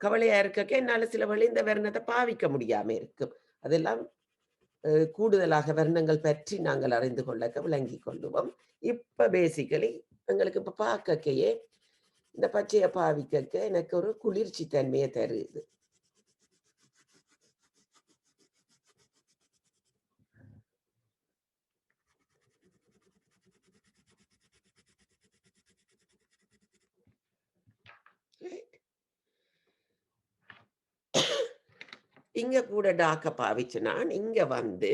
கவலையா இருக்கக்க என்னால சில வழி இந்த வர்ணத்த பாவிக்க முடியாம இருக்கும். அதெல்லாம் கூடுதலாக வர்ணங்கள் பற்றி நாங்கள் அறிந்து கொள்ளக்க விளங்கிக் கொள்ளுவோம். இப்ப பேசிக்கலி எங்களுக்கு இப்ப பார்க்கக்கையே இந்த பச்சைய பாவிக்கக்க எனக்கு ஒரு குளிர்ச்சி தன்மைய தருது. இங்க கூட டார்க்கா பாவிச்சு நான் இங்க வந்து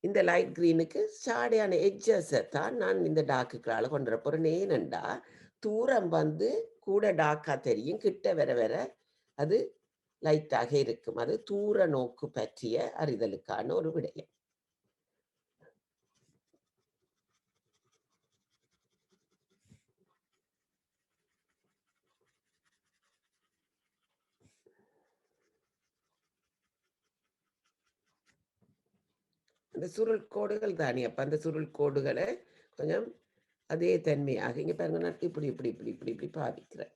இந்த லைட் கிரீனுக்கு ஷாடையான எட்ஜஸ தான் நான் இந்த டார்க்குகளால கொண்டு வர போறேன். ஏனென்றா, தூரம் வந்து கூட டார்க்கா தெரியும். கிட்ட வர வர அது லைட்டாக இருக்கும். அது தூர நோக்கு பற்றிய அறிதலுக்கான ஒரு விடயம். அந்த சுருள் கோடுகள் தானே, அப்ப அந்த சுருள் கோடுகள கொஞ்சம் அதே தன்மையாக இங்க பாருங்க நான் இப்படி, இப்படி, இப்படி, இப்படி, இப்படி பாவிக்கிறேன்.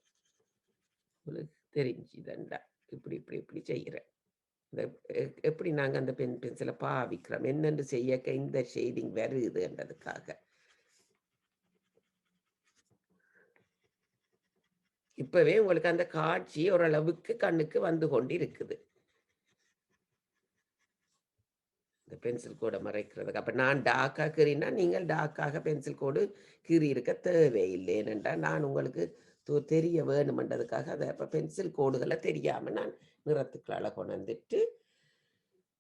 உங்களுக்கு தெரிஞ்சுதண்டா. இப்படி, இப்படி, இப்படி செய்றேன். இந்த எப்படி நாங்க அந்த பென்சில பாவிக்கிறோம். என்னென்று செய்யக்க இந்த ஷேடிங் வருதுன்றதுக்காக. இப்பவே உங்களுக்கு அந்த காட்சி ஓரளவுக்கு கண்ணுக்கு வந்து கொண்டிருக்குது. இந்த பென்சில் கோட மறைக்கிறதுக்கு. அப்ப நான் டார்க்கா கீறினா, நீங்கள் டார்க்காக பென்சில் கோடு கீறி இருக்க தேவையில்லை. ஏனென்றால், நான் உங்களுக்கு தெரிய வேணுமென்றதுக்காக அத அப்ப பென்சில் கோடுகள தெரியாம நான் நிறத்துக்களால கொணந்துட்டு,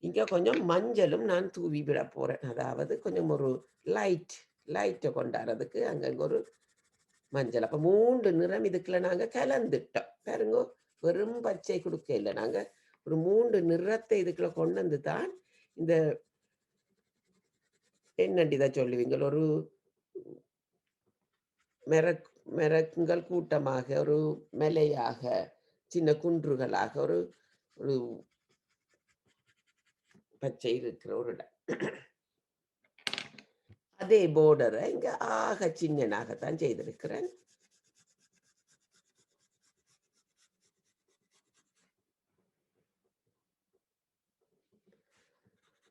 இங்க கொஞ்சம் மஞ்சளும் நான் தூவி விட போறேன். அதாவது கொஞ்சம் ஒரு லைட் லைட்ட கொண்டாறதுக்கு அங்கங்க ஒரு மஞ்சள். அப்ப 3 நிறம் இதுக்குள்ள நாங்க கலந்துட்டோம். பாருங்கோ, வெறும் பச்சை குடுக்கையில நாங்க ஒரு 3 நிறத்தை இதுக்குள்ள கொண்டு வந்து தான் இந்த என்னண்டு இத சொல்லுவீங்கள்? ஒரு மெரக் மெரக்குங்கள் கூட்டமாக, ஒரு மலையாக, சின்ன குன்றுகளாக, ஒரு ஒரு பச்சை இருக்கிற ஒரு இடம். அதே போர்டர இங்க ஆக சின்னனாகத்தான் செய்திருக்கிறேன்.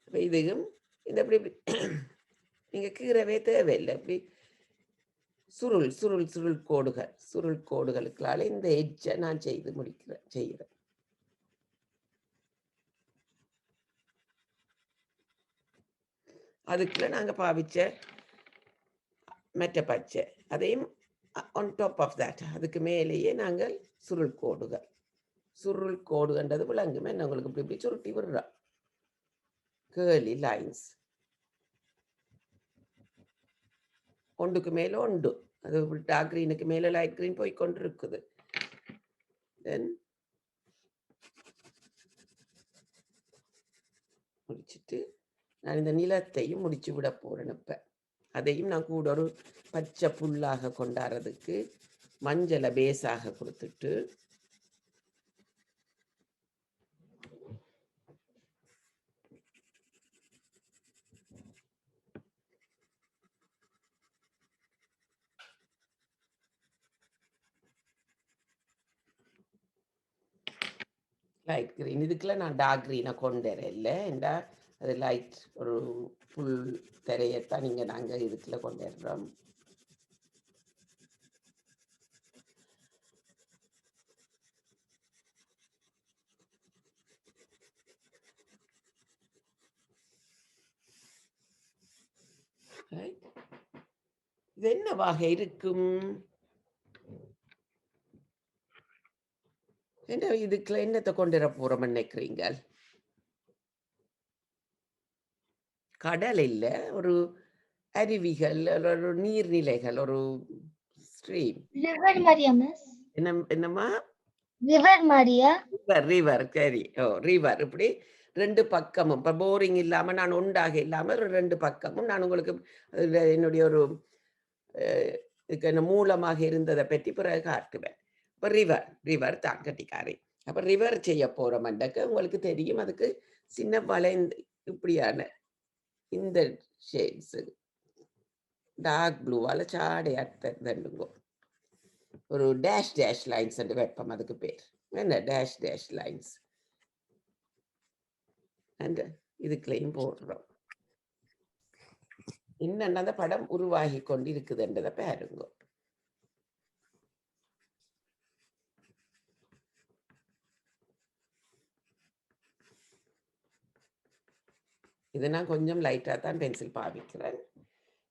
அப்ப இதையும் இந்த இப்படி இப்படி நீங்க கீறவே தேவையில்ல. இப்படி சுருள் கோடுகள். சுருள் கோடுகளுக்களால இந்த எட்ஜ நான் செய்து முடிக்கிறேன் செய்றேன். அதுக்குள்ள நாங்க பாவிச்ச மெட்ட பச்சை. அதையும் ஆன் டாப் ஆஃப் தட் அதுக்கு மேலேயே நாங்கள் சுருள் கோடுகள். சுருள் கோடுகன்றது விளங்குமே என்ன உங்களுக்கு இப்படி இப்படி சுருட்டி விடுறோம். Girly lines. ஒன்றுக்கு மேல ஒன்று. அது டார்க் கிரீனுக்கு மேல லைட் கிரீன் போய் கொண்டிருக்குது. தென் முடிச்சுட்டு நான் இந்த நிலத்தையும் முடிச்சு விட போறேன் இப்ப. அதையும் நான் கூட ஒரு பச்சை புல்லாக கொண்டாடுறதுக்கு மஞ்சளை பேஸாக கொடுத்துட்டு லைட் கிரீன் இதுக்குள்ள நான் டார்க் கிரீனை கொண்டு வரேன் இல்லை. அது லைட் ஒரு புல் திரையத்தான் இங்கே நாங்கள் இதுக்குள்ள கொண்டு வர்றோம். இது என்னவாக இருக்கும்? என்ன இதுக்குள்ள என்னத்தை கொண்டு வர போறோம்னு நினைக்கிறீங்க? கடல் இல்ல, ஒரு அருவிகள், ஒரு நீர்நிலைகள், ஒரு ஸ்ட்ரீம். ரிவர் மாதிரியா மிஸ்? என்னம்மா? ரிவர் மாதிரியா? ரிவர் சரி. ரிவர் இப்படி 2 பக்கமும் இப்போ போரிங் இல்லாம நான் உண்டாக இல்லாம ஒரு 2 பக்கமும் நான் உங்களுக்கு அதுல என்னுடைய ஒரு இதுக்கு என்ன மூலமாக இருந்ததை பற்றி பிறகு காட்டுவேன். இப்போ ரிவர் தான் கட்டிக்காரி. அப்போ ரிவர் செய்ய போற மண்டக்கு உங்களுக்கு தெரியும், அதுக்கு சின்ன வளைந்து இப்படியான இந்த ஷேட்ஸு டார்க் ப்ளூவால் சாடையாட்ட தண்டுங்கோ. ஒரு டேஷ் டேஷ் லைன்ஸ் என்று வைப்போம், அதுக்கு பேர் என்ன டேஷ் டேஷ் லைன்ஸ். அந்த இதுக்குலையும் போடுறோம். இன்னும் அந்த படம் உருவாகி கொண்டு இருக்குதுன்றதை பாருங்க. இது நான் கொஞ்சம் லைட்டாக தான் பென்சில் பாவிக்கிறேன்.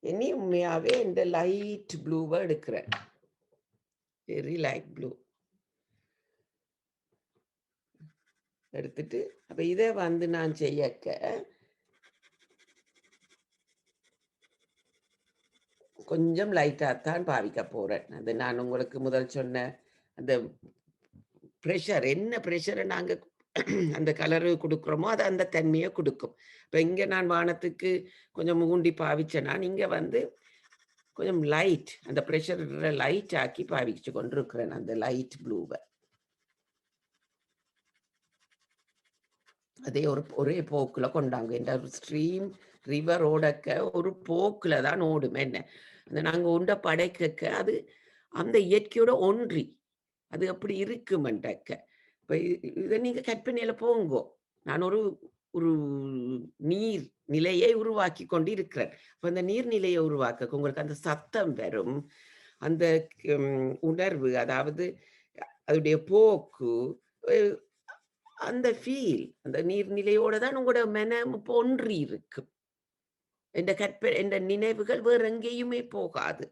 இனி உண்மையாகவே இந்த லைட் ப்ளூவை எடுக்கிறேன், வெரி லைட் ப்ளூ எடுத்துட்டு அப்போ இதை வந்து நான் செய்யக்க கொஞ்சம் லைட்டாக தான் பாவிக்க போகிறேன். அது நான் உங்களுக்கு முதல் சொன்ன அந்த ப்ரெஷர், என்ன ப்ரெஷரை நாங்கள் அந்த கலரு கொடுக்குறோமோ அது அந்த தன்மையை கொடுக்கும். இப்போ இங்கே நான் வானத்துக்கு கொஞ்சம் ஊண்டி பாவிச்சேன்னா இங்கே வந்து கொஞ்சம் லைட், அந்த ப்ரெஷர் லைட் ஆக்கி பாவிச்சு கொண்டிருக்கிறேன் அந்த லைட் ப்ளூவை. அதே ஒரே போக்கில் கொண்டாங்க. இந்த ஸ்ட்ரீம் ரிவர் ஓடக்க ஒரு போக்கில் தான் ஓடும். என்ன அந்த நாங்கள் உண்ட படைக்க அது அந்த இயற்கையோட ஒன்றி அது அப்படி இருக்குமெண்டக்க. இப்போ இதை நீங்கள் கற்பனையில் போங்கோ, நான் ஒரு ஒரு நீர் நிலையை உருவாக்கி கொண்டு இருக்கிறேன். இப்போ அந்த நீர்நிலையை உருவாக்க உங்களுக்கு அந்த சத்தம் வரும், அந்த உணர்வு, அதாவது அதோடைய போக்கு, அந்த ஃபீல் அந்த நீர்நிலையோட தான் உங்களோட மனம் ஒன்றி இருக்கு. என்ற நினைவுகள் வேற எங்கேயுமே போகாது.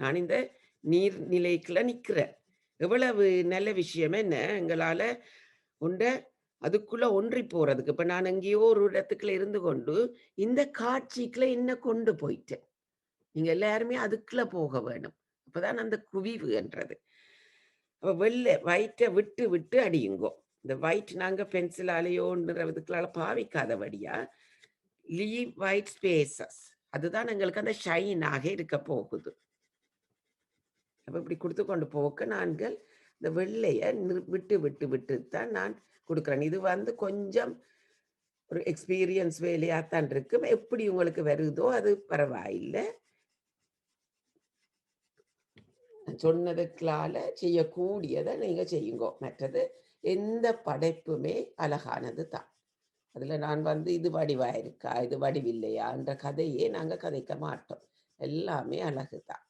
நான் இந்த நீர்நிலைக்குள்ள நிக்கிறேன். எவ்வளவு நல்ல விஷயம் என்ன, எங்களால உண்ட அதுக்குள்ள ஒன்றி போறதுக்கு. இப்ப நான் எங்கேயோ ஒரு இடத்துக்குள்ள இருந்து கொண்டு இந்த காட்சிக்குள்ள என்ன கொண்டு போயிட்டேன். நீங்க எல்லாருமே அதுக்குள்ள போக வேணும். அப்பதான் அந்த குவிவு என்றது. அப்ப வெள்ளை ஒயிட்டை விட்டு விட்டு அடியுங்கோ. இந்த ஒயிட் நாங்க பென்சிலாலேயோன்றதுக்குள்ளால பாவிக்காதபடியா லீவ் ஒயிட் ஸ்பேசஸ், அதுதான் எங்களுக்கு அந்த ஷைனாக இருக்க போகுது. அப்ப இப்படி கொடுத்து கொண்டு போக்க நாங்கள் இந்த வெள்ளையை விட்டு விட்டு விட்டு தான் நான் கொடுக்குறேன். இது வந்து கொஞ்சம் ஒரு எக்ஸ்பீரியன்ஸ் வேலையாத்தான் இருக்கும். எப்படி உங்களுக்கு வருதோ அது பரவாயில்லை. சொன்னதுக்களால செய்யக்கூடியதை நீங்க செய்யுங்கோ. மற்றது எந்த படைப்புமே அழகானது தான். அதுல நான் வந்து இது வடிவா இருக்கா, இது வடிவில்லையா என்ற கதையே நாங்க கதைக்க மாட்டோம். எல்லாமே அழகுதான்.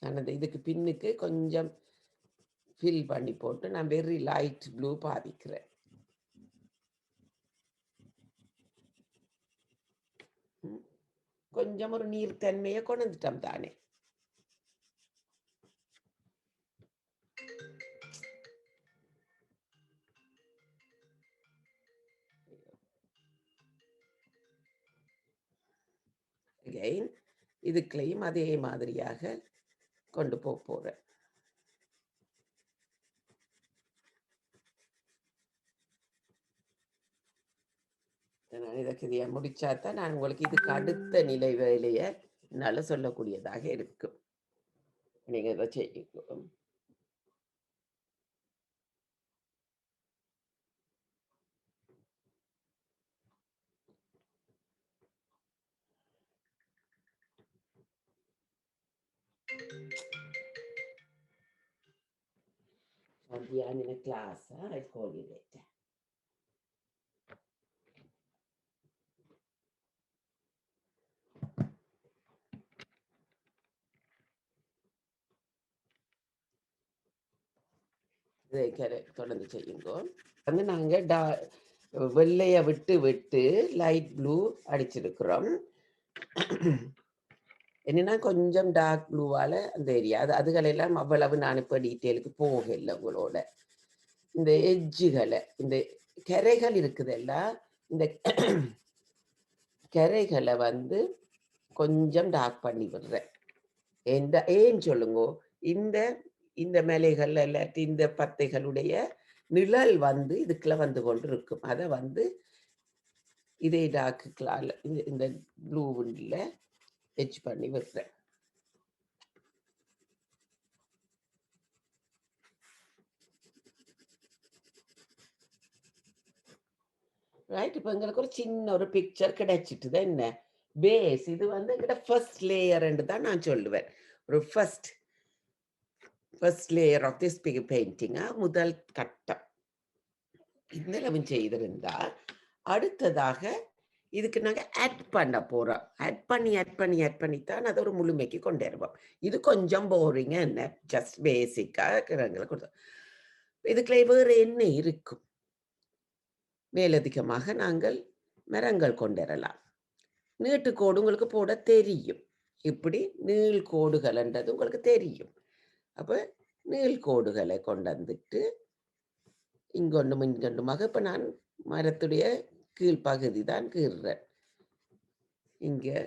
நான் அந்த இதுக்கு பின்னுக்கு கொஞ்சம் ஃபில் பண்ணி போட்டு நான் வெரி லைட் ப்ளூ பாவிக்கிறேன். கொஞ்சம் ஒரு நீர்த்தன்மையை கொண்டுட்டோம் தானே. அகைன் இதுக்குலையும் அதே மாதிரியாக கொண்டு போறேன். நான் இதை முடிச்சாதான் நான் உங்களுக்கு இதுக்கு அடுத்த நிலை வேலையை என்னால் சொல்லக்கூடியதாக இருக்கும். நீங்க இதை செய்யணும். I'm in a class. I call you later. இதை தொடர்ந்து செய்யுங்கோ. வந்து நாங்கள் வெள்ளையை விட்டு விட்டு லைட் ப்ளூ அடிச்சிருக்கிறோம். என்னன்னா கொஞ்சம் டார்க் ப்ளூவால் அந்த ஏரியா அதுகளெல்லாம் அவ்வளவு நான் இப்போ டீட்டெயிலுக்கு போகலை உங்களோட. இந்த எட்ஜுகளை இந்த கரைகள் இருக்குதெல்லாம் இந்த கரைகளை வந்து கொஞ்சம் டார்க் பண்ணி விடுறேன். ஏன் சொல்லுங்க, இந்த இந்த மேலைகள் இல்லாட்டி இந்த பத்தைகளுடைய நிழல் வந்து இதுக்குள்ள வந்து கொண்டு இருக்கும். அதை வந்து இதே டார்க்குகளால் இந்த ப்ளூவில் எட்ஜ் பண்ணி விடுறேன். ரைட். இப்போ எங்களுக்கு ஒரு சின்ன ஒரு பிக்சர் கிடைச்சிட்டுது. என்ன பேஸ் இது வந்து எங்கிட்ட ஃபர்ஸ்ட் லேயர்ன்னு தான் நான் சொல்லுவேன். ஒரு ஃபர்ஸ்ட் லேயர் ஆஃப் திஸ் பெயிண்டிங்கா முதல் கட்டம் இந்த செய்திருந்தால் அடுத்ததாக இதுக்கு நாங்கள் ஆட் பண்ண போகிறோம். ஆட் பண்ணி தான் அதை ஒரு முழுமைக்கு கொண்டு வருவோம். இது கொஞ்சம் போரிங்க, என்ன ஜஸ்ட் பேசிக்காக கொடுத்தோம். இதுக்குள்ள வேறு என்ன இருக்கும்? மேலதிகமாக நாங்கள் மரங்கள் கொண்டு வரலாம். நீட்டுக்கோடு உங்களுக்கு போட தெரியும். இப்படி நீள்கோடுகள்ன்றது உங்களுக்கு தெரியும். அப்போ நீள்கோடுகளை கொண்டு வந்துட்டு இங்கொன்றும் இங்கொன்றுமாக இப்போ நான் மரத்துடைய கீழ்ப்பகுதி தான் கீறுறேன். இங்கே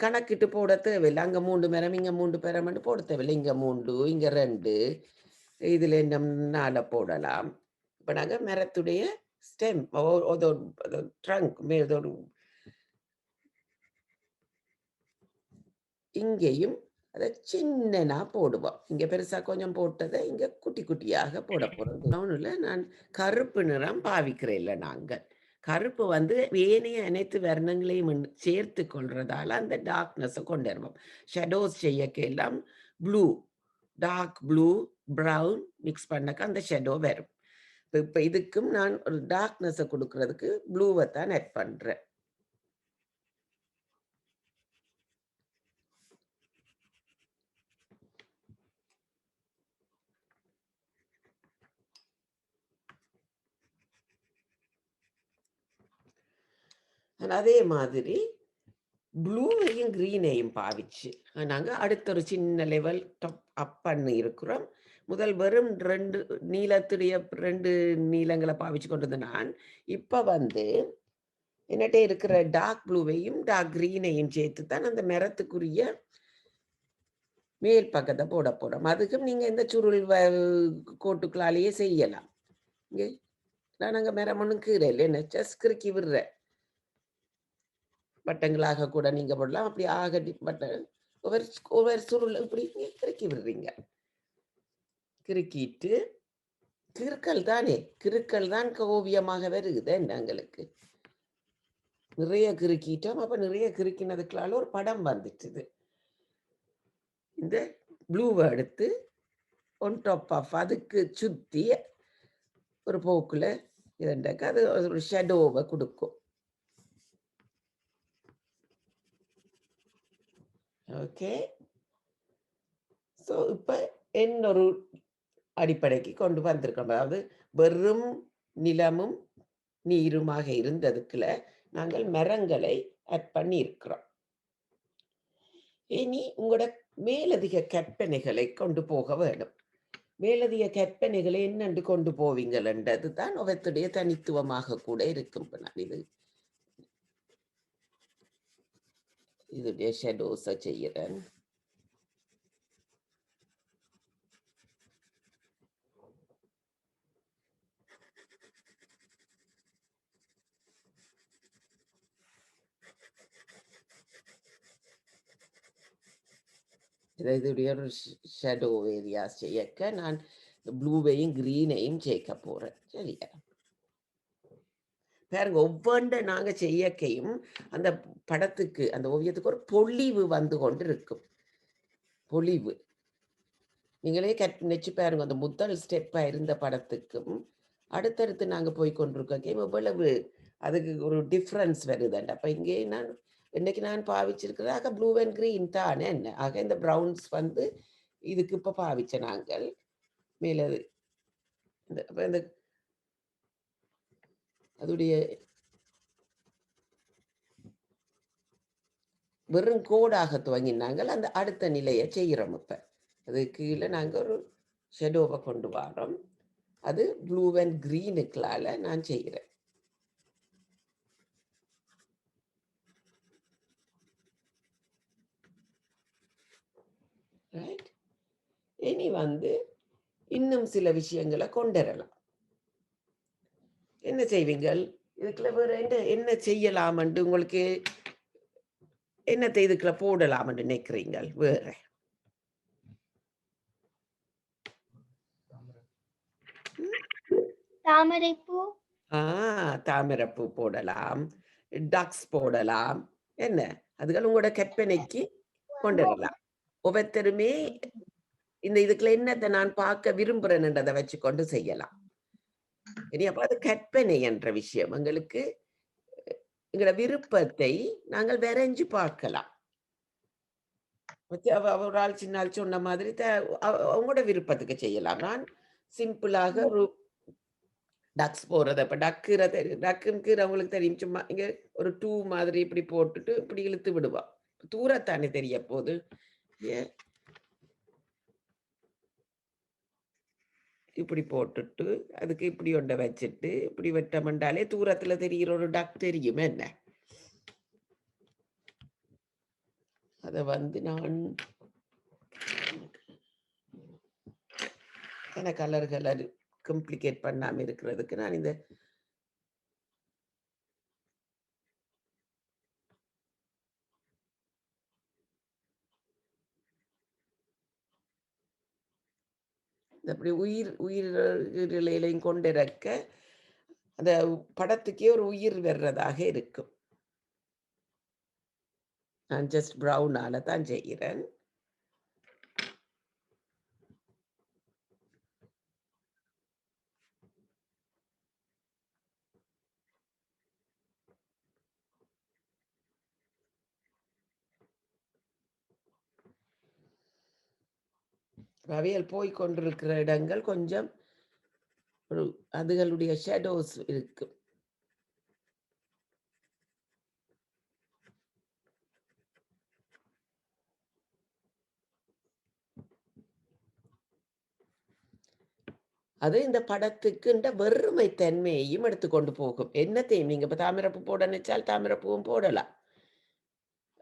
கணக்கிட்டு போட தேவையில்லை. அங்கே 3 மரம் இங்கே 3 மரம்னு போட தேவையில்லை. இங்கே 3 இங்கே 2 இதில் என்ன 4 போடலாம். இப்போ நாங்கள் மரத்துடைய ஸ்டெம் ட்ரங்க் ஒரு இங்கேயும் அதை சின்னனா போடுவோம். இங்கே பெருசாக கொஞ்சம் போட்டதை இங்கே குட்டி குட்டியாக போட போகிறோம். ஒன்றும் நான் கருப்பு நிறம் பாவிக்கிறேன். இல்லை, நாங்கள் கருப்பு வந்து ஏனைய அனைத்து வர்ணங்களையும் சேர்த்து கொள்றதால அந்த டார்க்னஸை கொண்டு வருவோம். ஷெடோஸ் செய்யக்கெல்லாம் blue, dark blue, brown mix பண்ணக்க அந்த ஷெடோ வரும். இப்போ இதுக்கும் நான் ஒரு டார்க்னஸை கொடுக்கறதுக்கு ப்ளூவை தான் ஆட் பண்ணுறேன். அதே மாதிரி ப்ளூவையும் க்ரீனையும் பாவிச்சு நாங்கள் அடுத்த ஒரு சின்ன லெவல் டாப் அப் பண்ணி இருக்கிறோம். முதல் வெறும் 2 நீளத்துடைய 2 நீளங்களை பாவிச்சு கொண்டு வந்து நான் இப்போ வந்து என்னட்ட இருக்கிற டார்க் ப்ளூவையும் டார்க் க்ரீனையும் சேர்த்து தான் அந்த மரத்துக்குரிய மேல் பக்கத்தை போட போகிறோம். அதுக்கும் நீங்கள் இந்த சுருள் கோட்டுக்களாலேயே செய்யலாம். இங்கே நான் அங்கே மரம் ஒன்றும் கீரையில் என்ன ஜஸ்ட் கிறுக்கி விடுறேன். வட்டங்களாக கூட நீங்க போடலாம். அப்படி ஆகட்டி பட்டன் ஒவ்வொரு சுருள் இப்படி கிறுக்கி விடுறீங்க. கிறுக்கிட்டு கிறுக்கல் தானே, கிறுக்கல் தான் ஓவியமாக வருகுது. எங்களுக்கு நிறைய கிறுக்கிட்டோம். அப்ப நிறைய கிறுக்கினதுக்குள்ளால ஒரு படம் வந்துட்டுது. இந்த ப்ளூவை எடுத்து ஒன் டாப் ஆஃப் அதுக்கு சுத்தி ஒரு போக்குல இதுண்டாக்க அது ஒரு ஷெடோவை கொடுக்கும். ஓகே. ஸோ இப்போ இன்னொரு அடிப்படைக்கு கொண்டு வந்திருக்கோம். அதாவது வெறும் நிலமும் நீருமாக இருந்ததுக்குள்ள நாங்கள் மரங்களை ஆட் பண்ணி இருக்கிறோம். இனி உங்களோட மேலதிக கற்பனைகளை கொண்டு போக வேண்டும். மேலதிக கற்பனைகளை என்னென்று கொண்டு போவீங்கள்ன்றது தான் அவத்துடைய தனித்துவமாக கூட இருக்கும். நான் இதுடைய ஷெடோஸை செய்கிறேன். இதுடைய ஒரு ஷெடோ ஏரியாஸ் செய்யக்க நான் ப்ளூவையும் க்ரீனையும் சேர்க்க போகிறேன். சரியா பாருங்க, ஒவ்வொன்றை நாங்கள் செய்யக்கையும் அந்த படத்துக்கு அந்த ஓவியத்துக்கு ஒரு பொலிவு வந்து கொண்டு இருக்கும். பொலிவு நீங்களே நினைச்சு பாருங்க. அந்த முதல் ஸ்டெப்பாக இருந்த படத்துக்கும் அடுத்தடுத்து நாங்கள் போய் கொண்டிருக்கோம். எவ்வளவு அதுக்கு ஒரு டிஃப்ரென்ஸ் வருதுண்டு. அப்போ இங்கே இன்னைக்கு நான் பாவிச்சிருக்கிறேன். ஆக ப்ளூ அண்ட் க்ரீன் தானே என்ன. ஆக இந்த ப்ரௌன்ஸ் வந்து இதுக்கு இப்போ பாவிச்ச நாங்கள் மேலே அப்ப இந்த அதுடைய வெறும் கோடாக துவங்கினாங்கள் அந்த அடுத்த நிலையை செய்கிறோம். இப்போ அது கீழே நாங்கள் ஒரு ஷெடோவை கொண்டு வரோம். அது ப்ளூ அண்ட் க்ரீனுக்களால் நான் செய்கிறேன். ரைட். இனி இன்னும் சில விஷயங்களை கொண்டுரலாம். என்ன செய்வீங்கள் இதுக்குள்ள வேற என்ன செய்யலாம்னு உங்களுக்கு என்னத்தை இதுக்குள்ள போடலாம்னு நினைக்கிறீங்கள்? வேற தாமரைப்பூ, தாமரைப்பூ போடலாம், டக்ஸ் போடலாம். என்ன அதுகள் உங்களோட கற்பனைக்கு கொண்டு வரலாம். ஒவ்வொருத்தருமே இந்த இதுக்குள்ள என்னத்தை நான் பார்க்க விரும்புறேன்ன்றதை வச்சு கொண்டு செய்யலாம். இனி அப்ப அது கற்பனை என்ற விஷயம் எங்களுக்கு எங்களோட விருப்பத்தை நாங்கள் வரைஞ்சு பார்க்கலாம். ஒரு ஆள் சின்ன ஆள் சொன்ன மாதிரி அவங்களோட விருப்பத்துக்கு செய்யலாம். நான் சிம்பிளாக ஒரு டக்ஸ் போடுறது. இப்ப டக்குற தெரியும், டக்குன்னு கீரை அவங்களுக்கு தெரியும். சும்மா இங்க ஒரு டூ மாதிரி இப்படி போட்டுட்டு இப்படி இழுத்து விடுவா. தூரத்தானே தெரிய போகுது. இப்படி போட்டுட்டு அதுக்கு இப்படி ஒன்றை வச்சுட்டு இப்படி வெட்டமண்டாலே தூரத்துல தெரிகிற ஒரு டக் தெரியும். என்ன அதை நான் என்ன கலர் காம்ப்ளிகேட் பண்ணாம இருக்கிறதுக்கு நான் இந்த அப்படி உயிரிலையும் கொண்டிருக்க அந்த படத்துக்கே ஒரு உயிர் வர்றதாக இருக்கும். நான் ஜஸ்ட் ப்ரௌனால தான் செய்கிறேன். அவையல் போய் கொண்டிருக்கிற இடங்கள் கொஞ்சம் ஒரு அதுகளுடைய ஷேடோஸ் இருக்கு. அது இந்த படத்துக்குன்ற வெறுமை தன்மையையும் எடுத்துக்கொண்டு போகும். என்னத்தையும் நீங்க இப்ப தாமிரப்பூ போட நினைச்சால் தாமிரப்பூவும் போடலாம்.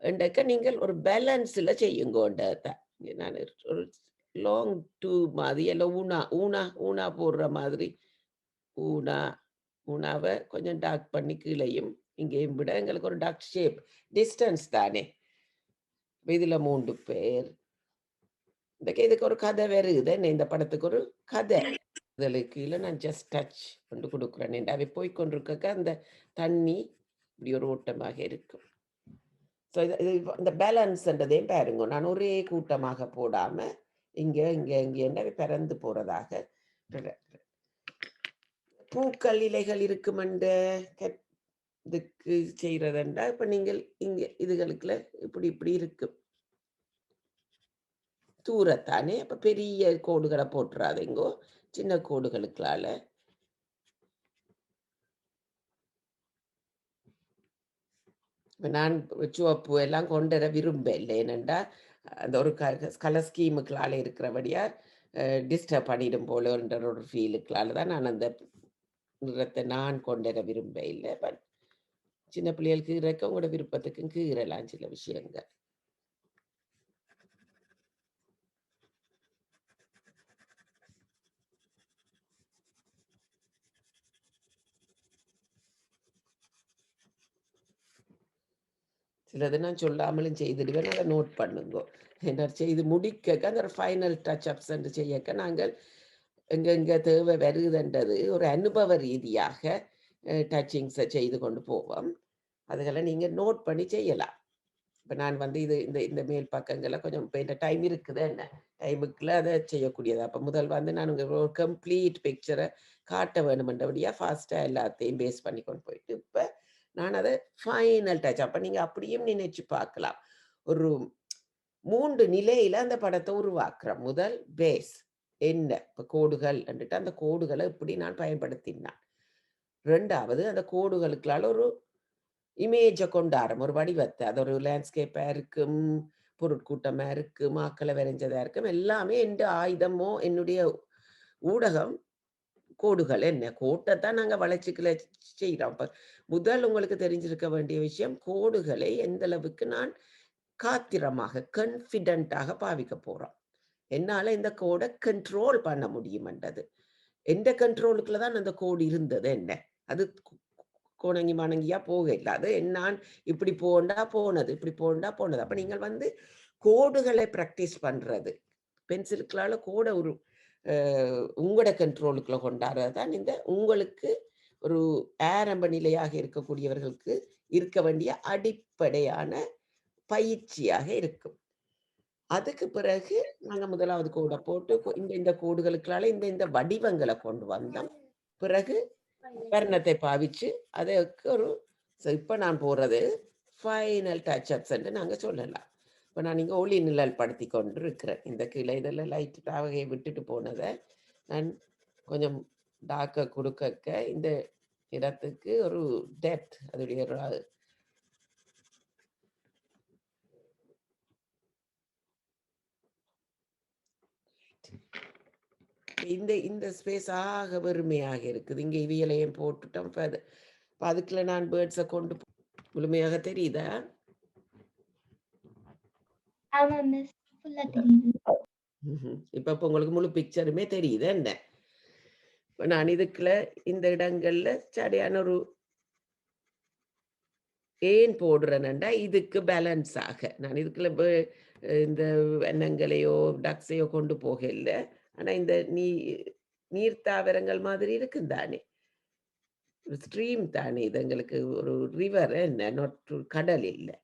என்றக்க நீங்கள் ஒரு பேலன்ஸ்ல செய்யுங்கோன்றத. நான் ஒரு லாங் டூ மாதிரி எல்லாம் ஊனா ஊனா ஊனா போடுற மாதிரி ஊனா ஊனாவை கொஞ்சம் டார்க் பண்ணி கீழையும் இங்கேயும் விட எங்களுக்கு ஒரு டார்க் ஷேப் டிஸ்டன்ஸ் தானே. இதுல 3 பேர் இதுக்கு ஒரு கதை வருது. என்ன இந்த படத்துக்கு ஒரு கதை இதழுக்கு கீழே நான் ஜஸ்ட் டச் கொண்டு கொடுக்குறேன். அவை போய்கொண்டிருக்க அந்த தண்ணி இப்படி ஒரு ஓட்டமாக இருக்கும். ஸோ இது இந்த பேலன்ஸ்ன்றதையும் பாருங்க. நான் ஒரே கூட்டமாக போடாம இங்கே இங்கே இங்கே பிறந்து போறதாக பூக்கள் இலைகள் இருக்குமென்ற இதுக்கு செய்யறதுண்டா இப்ப நீங்கள் இங்க இதுகளுக்குள்ள இப்படி இப்படி இருக்கும் தூரத்தானே. அப்ப பெரிய கோடுகளை போட்டுறாதீங்கோ, சின்ன கோடுகளுக்களால நான் சிவப்பு எல்லாம் கொண்டு வர விரும்ப இல்லை. ஏனென்றா அந்த ஒரு கலர் ஸ்கீமுக்களால் இருக்கிறபடியா டிஸ்டர்ப் பண்ணிடும் போலன்ற ஒரு ஃபீலுக்களால் தான் நான் அந்த நிறத்தை நான் கொண்டு வர விரும்ப இல்லை. பட் சின்ன பிள்ளைகளுக்கு இருக்க உங்களோட விருப்பத்துக்கும் கீறலாம் சில விஷயங்கள். சிலது நான் சொல்லாமலும் செய்திடுவேன். அதை நோட் பண்ணுங்க. என்ன செய்து முடிக்க அந்த ஃபைனல் டச் அப்ஸ் என்று செய்யக்க நாங்கள் எங்கெங்க தேவை வருதுன்றது ஒரு அனுபவ ரீதியாக டச்சிங்ஸை செய்து கொண்டு போவோம். அதுகளை நீங்கள் நோட் பண்ணி செய்யலாம். இப்போ நான் இது இந்த இந்த மேல் பக்கங்களை கொஞ்சம் இப்போ இந்த டைம் இருக்குது, என்ன டைமுக்குள்ள அதை செய்யக்கூடியது. அப்போ முதல் நான் உங்களுக்கு ஒரு கம்ப்ளீட் பிக்சரை காட்ட வேணுமென்றபடியாக ஃபாஸ்ட்டாக எல்லாத்தையும் பேஸ் பண்ணி கொண்டு போயிட்டு இப்போ நான் அதை ஃபைனல் டச் அப்போ நீங்கள் அப்படியும் நினைச்சு பார்க்கலாம். ஒரு 3 நிலையில அந்த படத்தை உருவாக்குறோம். முதல் பேஸ், என்ன இப்போ கோடுகள் என்றுட்டு அந்த கோடுகளை எப்படி நான் பயன்படுத்தினான். 2வது அந்த கோடுகளுக்களால் ஒரு இமேஜை கொண்டாடும், ஒரு வடிவத்தை. அது ஒரு லேண்ட்ஸ்கேப்பாக இருக்கும், பொருட்கூட்டமாக இருக்கும், ஆக்களை வரைஞ்சதாக இருக்கும். எல்லாமே எந்த ஆயுதமோ என்னுடைய ஊடகம் கோடுகள். என்ன கோட்டை தான் நாங்கள் வளர்ச்சிகளை செய்கிறோம். இப்போ முதல் உங்களுக்கு தெரிஞ்சிருக்க வேண்டிய விஷயம், கோடுகளை எந்த அளவுக்கு நான் காத்திரமாக கான்ஃபிடென்ட்டாக பாவிக்க போகிறோம். என்னால் இந்த கோடை கண்ட்ரோல் பண்ண முடியுமென்றது. எந்த கண்ட்ரோலுக்குள்ள தான் அந்த கோடு இருந்தது என்ன. அது கோணங்கி மணங்கியா போக இல்லை. அது நான் இப்படி போண்டா போனது, இப்படி போண்டா போனது. அப்போ நீங்கள் கோடுகளை ப்ராக்டிஸ் பண்ணுறது, பென்சிலுக்களால் கோடை ஒரு உங்களோட கண்ட்ரோலுக்குள்ள கொண்டாடுறது தான் இந்த உங்களுக்கு ஒரு ஆரம்ப நிலையாக இருக்கக்கூடியவர்களுக்கு இருக்க வேண்டிய அடிப்படையான பயிற்சியாக இருக்கும். அதுக்கு பிறகு நாங்கள் முதலாவது கோடை போட்டு இந்த கோடுகளுக்களால இந்த வடிவங்களை கொண்டு வந்தோம். பிறகு வர்ணத்தை பாவிச்சு அதற்கு ஒரு இப்போ நான் போகிறது ஃபைனல் டச்சப்ஸ் என்று நாங்கள் சொல்லலாம். இப்போ நான் இங்கே ஒளி நிழல் படுத்தி கொண்டு இருக்கிறேன். இந்த கீழே இதெல்லாம் லைட்டாக விட்டுட்டு போனதை நான் கொஞ்சம் டார்க்காக கொடுக்க இந்த இடத்துக்கு ஒரு டெப்த் அதோடைய இந்த இந்த ஸ்பேஸ் ஆக வெறுமையாக இருக்குது. இங்கே இவியலையும் போட்டுட்டோம். இப்போ அதுக்குள்ள நான் பேர்ட்ஸை கொண்டு முழுமையாக தெரியுதா? ஆமா மிஸ். ஃபுல்லா தெரியுது. இப்போ உங்களுக்கு முழு பிக்சருமே தெரியுது என்ன. இப்போ நான் இதுக்குள்ள இந்த இடங்கள்ல சரியான ஒரு ஏன் போடுறேன்னா இதுக்கு பேலன்ஸ் ஆக. நான் இதுக்குள்ள இந்த எண்ணங்களையோ டக்ஸையோ கொண்டு போக இல்லை. ஆனால் இந்த நீர் தாவரங்கள் மாதிரி இருக்கும் தானே, ஒரு ஸ்ட்ரீம் தானே இது, எங்களுக்கு ஒரு ரிவர் என்ன, நாட் கடல் இல்லை.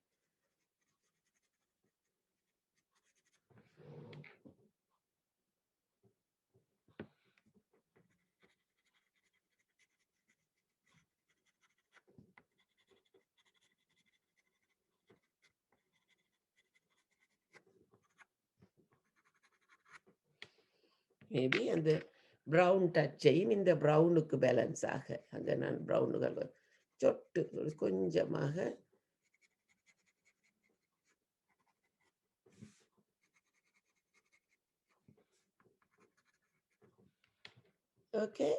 மேபி அந்த ப்ரௌன் டச்சையும் இந்த ப்ரௌனுக்கு பேலன்ஸ் ஆக அங்கே நான் ப்ரௌனுகள் சொட்டு கொஞ்சமாக ஓகே.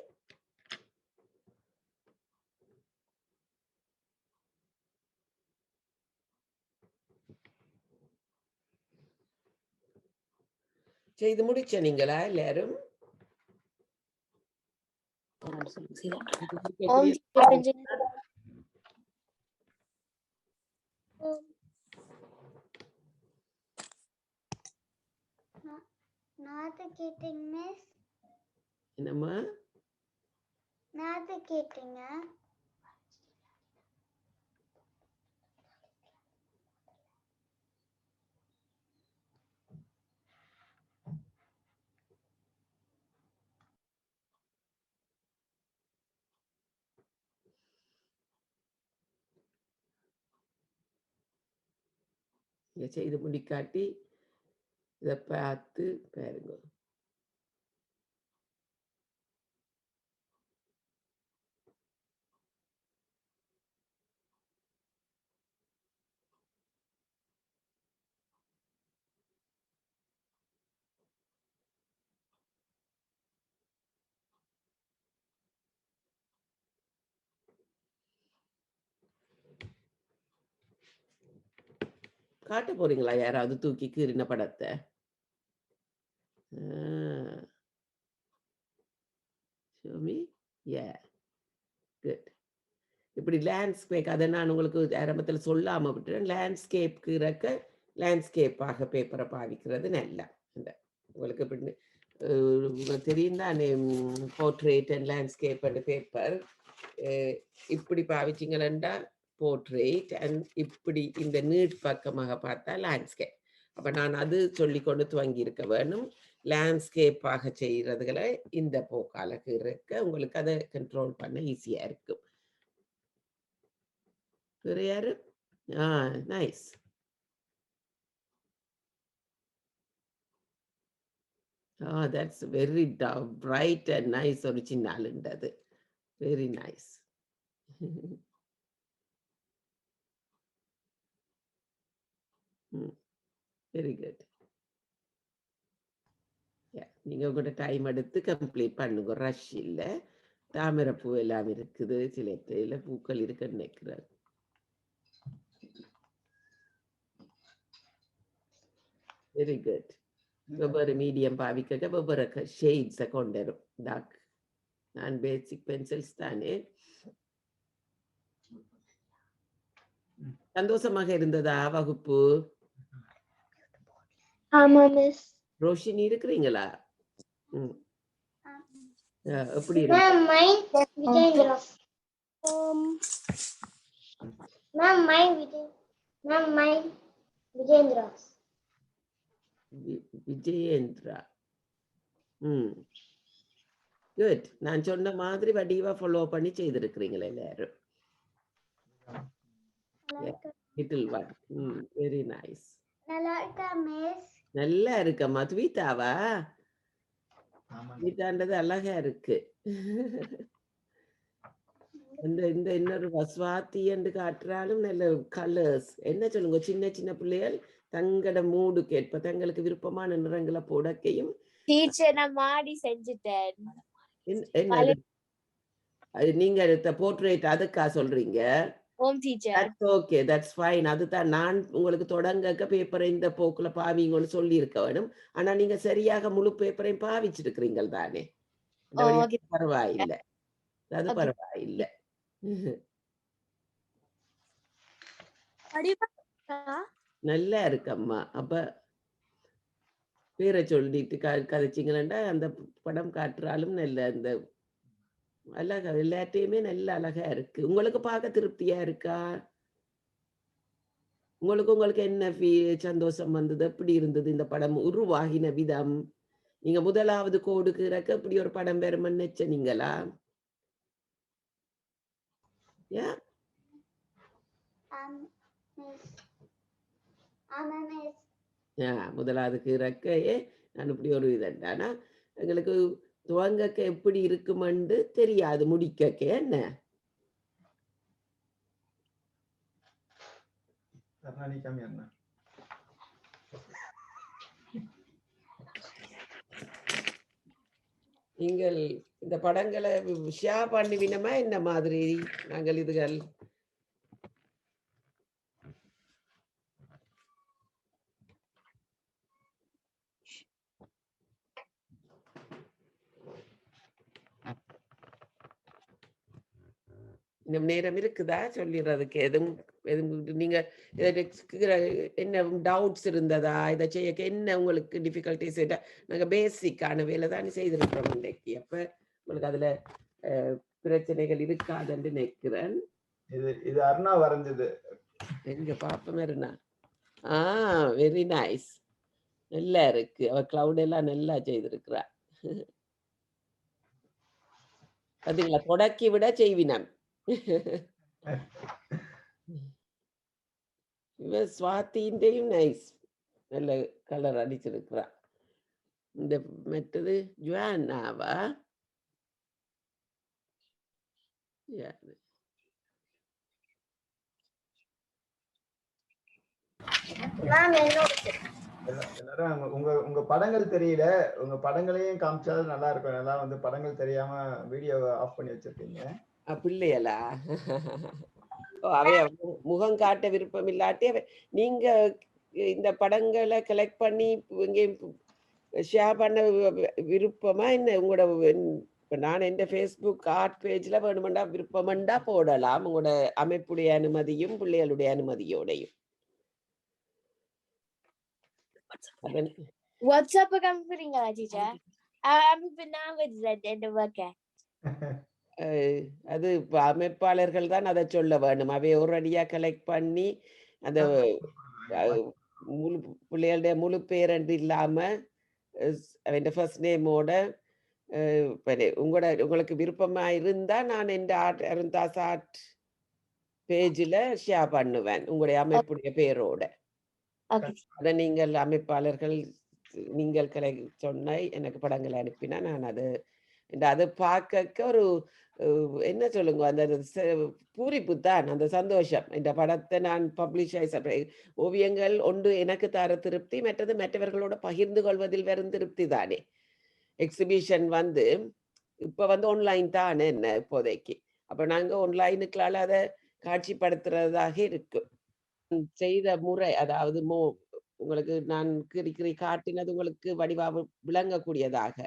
செய்து முடிச்ச நீங்களா எல்லாரும்? என்னம்மா கேட்டீங்க? இதை செய்து முடிக்காட்டி இதை பார்த்து பாருங்க. காட்ட போறீங்களா யாராவது தூக்கி கீறின படத்தை? Show me. Yeah, good. இப்படி லேண்ட்ஸ்கேப், அதை நான் உங்களுக்கு ஆரம்பத்தில் சொல்லாமல் விட்டுறேன். லேண்ட்ஸ்கேப்க்கு இருக்க லேண்ட்ஸ்கேப்பாக பேப்பரை பாவிக்கிறது நல்லா. இந்த உங்களுக்கு இப்படி உங்களுக்கு தெரியும் தானே, portrait and landscape and paper இப்படி பாவிச்சிங்களா போர்ட்ரேட், அண்ட் இப்படி இந்த நீட் பக்கமாக பார்த்தா லேண்ட்ஸ்கேப். அப்போ நான் அது சொல்லி கொண்டு துவங்கி இருக்க வேணும். லேண்ட்ஸ்கேப்பாக செய்கிறதுகளை இந்த போக்காலுக்கு இருக்க உங்களுக்கு அதை கண்ட்ரோல் பண்ண ஈஸியாக இருக்கும். வேறு யாரு? Nice. that's very bright and nice original undadu. Very nice. Very good. Yeah, நீங்க உங்களோட டைம் எடுத்து கம்ப்ளீட் பண்ணுங்க, ரஷ் இல்ல. தாமரைப்பூ எல்லாம் இருக்குது, சில இடத்துல பூக்கள் இருக்குன்னு நினைக்கிறேன். Very good. வெவ்வேறு மீடியம் பாவிக்க வெவ்வேறு ஷேட்ஸை கொண்டு வரும். டார்க் நான் பேசிக் பென்சில்ஸ் தானே. சந்தோஷமாக இருந்ததா வகுப்பு? ஆமா மிஸ். ரோஷினி இருக்கிறீங்களா? எப்படி மேம் மைண்ட் விஜேந்திராஸ். மேம் மைண்ட் விஜேந்திராஸ். விஜயேந்திரா. குட். நான் சொன்ன மாதிரி வடிவா ஃபாலோ பண்ணி செய்திருக்கிறீங்களா எல்லாரும்? Little one. Very nice. நல்லா இருக்கா மிஸ்? நல்லா இருக்கம்மா. துவிதாவா? துவிதான்றது அழகா இருக்கு. இந்த இன்னொரு வஸ்வாத்தி என்று காட்டுறாலும் நல்ல கலர்ஸ். என்ன சொல்லுங்க, சின்ன சின்ன பிள்ளைகள் தங்களோட மூடுக்கு ஏற்ப தங்களுக்கு விருப்பமான நிறங்களை போடக்கையும். டீச்சர் நான் மாடி செஞ்சுட்டேன். என்ன நீங்க எடுத்த போர்ட்ரேட் அதுக்கா சொல்றீங்க? ஓம் teacher. That's okay, that's fine. அதுதான் நான் உங்களுக்கு தொடங்க பேப்பரை இந்த போக்குல பாவிங்கன்னு சொல்லி இருக்க வேணும். ஆனா நீங்க சரியாக முழு பேப்பரையும் பாவிச்சிருக்கிறீங்க தானே. பரவாயில்லை, அது பரவாயில்லை. நல்லா இருக்கம்மா. அப்ப பேரை சொல்லிட்டு கதைச்சிங்களா அந்த படம் காட்டுறாலும் நல்ல அந்த அழகா எல்லாத்தையுமே நல்ல அழகா இருக்கு. உங்களுக்கு பார்க்க திருப்தியா இருக்கா? உங்களுக்கு என்ன சந்தோஷம் வந்தது? எப்படி இருந்தது இந்த படம் உருவாகின விதம்? நீங்க முதலாவது கோடுக்கு இப்படி ஒரு படம் பெறும் நினைச்சீங்களா? முதலாவதுக்கு இறக்கையே நான் இப்படி ஒரு இதண்டானா எங்களுக்கு துவங்கக்க எப்படி இருக்குமென்று தெரியாது, முடிக்க என்ன நீங்கள் இந்த படங்களை ஷேர் பண்ணுவினமா என்ன மாதிரி? நாங்கள் இதுகள் இன்னும் நேரம் இருக்குதா சொல்லிடுறதுக்கு? எதுவும் நீங்க என்ன டவுட்ஸ் இருந்ததா? இதை செய்ய என்ன உங்களுக்கு டிஃபிகல்டிஸ்? நாங்க பேசிக்கான வேலை தான் செய்திருக்கிறோம் இன்னைக்கு. அப்ப உங்களுக்கு அதுல பிரச்சனைகள் இருக்காதுன்னு நினைக்கிறேன். இது அருணா வரைஞ்சது. எங்க பாப்போம் அருணா. Very nice. நல்லா இருக்கு. அவ கிளவுட் எல்லாம் நல்லா செய்திருக்கிறா. அதுங்களா தொடக்கி விட செய்வினம். இவ ஸ்வாதியும் நைஸ், நல்ல கலர் அடிச்சிருக்கிறா. இந்த மற்றது ஜுவானாவா? எல்லாரும் உங்க படங்கள் தெரியல, உங்க படங்களையும் காமிச்சாலும் நல்லா இருக்கும். நல்லா வந்து படங்கள் தெரியாம வீடியோவை ஆஃப் பண்ணி வச்சிருக்கீங்க. பிள்ளையலா? அவைய முகம் காட்ட விருப்பம் இல்லாட்டி நீங்க இந்த படங்களை கலெக்ட் பண்ணி இங்கே ஷேர் பண்ண விருப்பமா என்ன? உங்களோட இப்ப நான் எந்த ஃபேஸ்புக் ஆர்ட் பேஜ்ல வேணுமெண்டா விருப்பமெண்டா போடலாம், உங்களோட அமைப்புடைய அனுமதியும் பிள்ளைகளுடைய அனுமதியோடையும். WhatsApp அனுப்புறீங்களா teacher? அது அமைப்பாளர்கள் தான் அதை சொல்ல வேணும். அவை ஒரடியா கலெக்ட் பண்ணி அந்த முழு பிள்ளைகளுடைய முழு பேரண்டு இல்லாம அவன் ஃபர்ஸ்ட் நேமோட உங்களுக்கு விருப்பமா இருந்தா நான் எந்த அருந்தாஸ் ஆர்ட் பேஜ்ல ஷேர் பண்ணுவேன் உங்களுடைய அமைப்புடைய பேரோட. அதை நீங்கள் அமைப்பாளர்கள் நீங்கள் சொன்ன எனக்கு படங்களை அனுப்பினா நான் அது பார்க்க ஒரு என்ன சொல்லுங்க அந்த பூரிப்பு தான், அந்த சந்தோஷம். இந்த படத்தை நான் பப்ளிஷ் ஓவியங்கள் ஒன்று எனக்கு தர திருப்தி, மற்றது மற்றவர்களோட பகிர்ந்து கொள்வதில் வரும் திருப்தி தானே. எக்ஸிபிஷன் இப்ப ஆன்லைன் தான் என்ன இப்போதைக்கு. அப்ப நாங்க ஆன்லைனுக்குள்ளால அதை காட்சிப்படுத்துறதாக இருக்கு. செய்த முறை, அதாவது உங்களுக்கு நான் காட்டினது உங்களுக்கு விளங்கக்கூடியதாக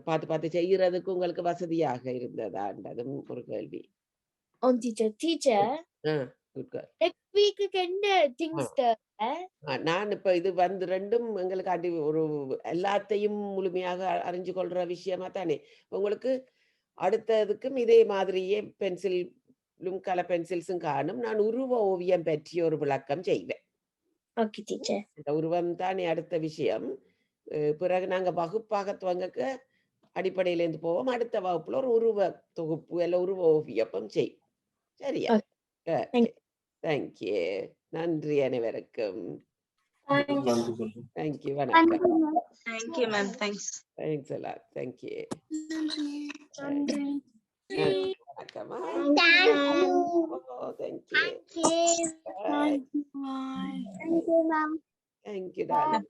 பார்த்து பார்த்து செய்யறதுக்கு உங்களுக்கு வசதியாக இருந்ததான்றதும் ஒரு கேள்வி. டீச்சர் next week என்ன things நான் இப்ப இது ரெண்டும் எங்களுக்கு ஒரு எல்லாத்தையும் முழுமையாக அறிஞ்சு கொள்ற விஷயமா தானே. உங்களுக்கு அடுத்ததுக்கும் இதே மாதிரியே பென்சிலும் கலர் பென்சில்ஸும் காணும். நான் உருவ ஓவியம் பற்றி ஒரு விளக்கம் செய்வேன். Okay teacher. இந்த உருவம் தானே அடுத்த விஷயம். பிறகு நாங்க வகுப்பாக துவங்க அடிப்படையில இருந்து போவோம். அடுத்த வகுப்புல ஒரு உருவ தொகுப்பு இல்ல உருவ ஓவியம் செய்யும். சரியா? தேங்க்யூ. நன்றி அனைவருக்கும். தேங்க்யூ. வணக்கம். Thank you ma'am. Thanks. Thanks a lot. Thank you. வணக்கம். Thank you. Thank you, ma'am. Thank you darling.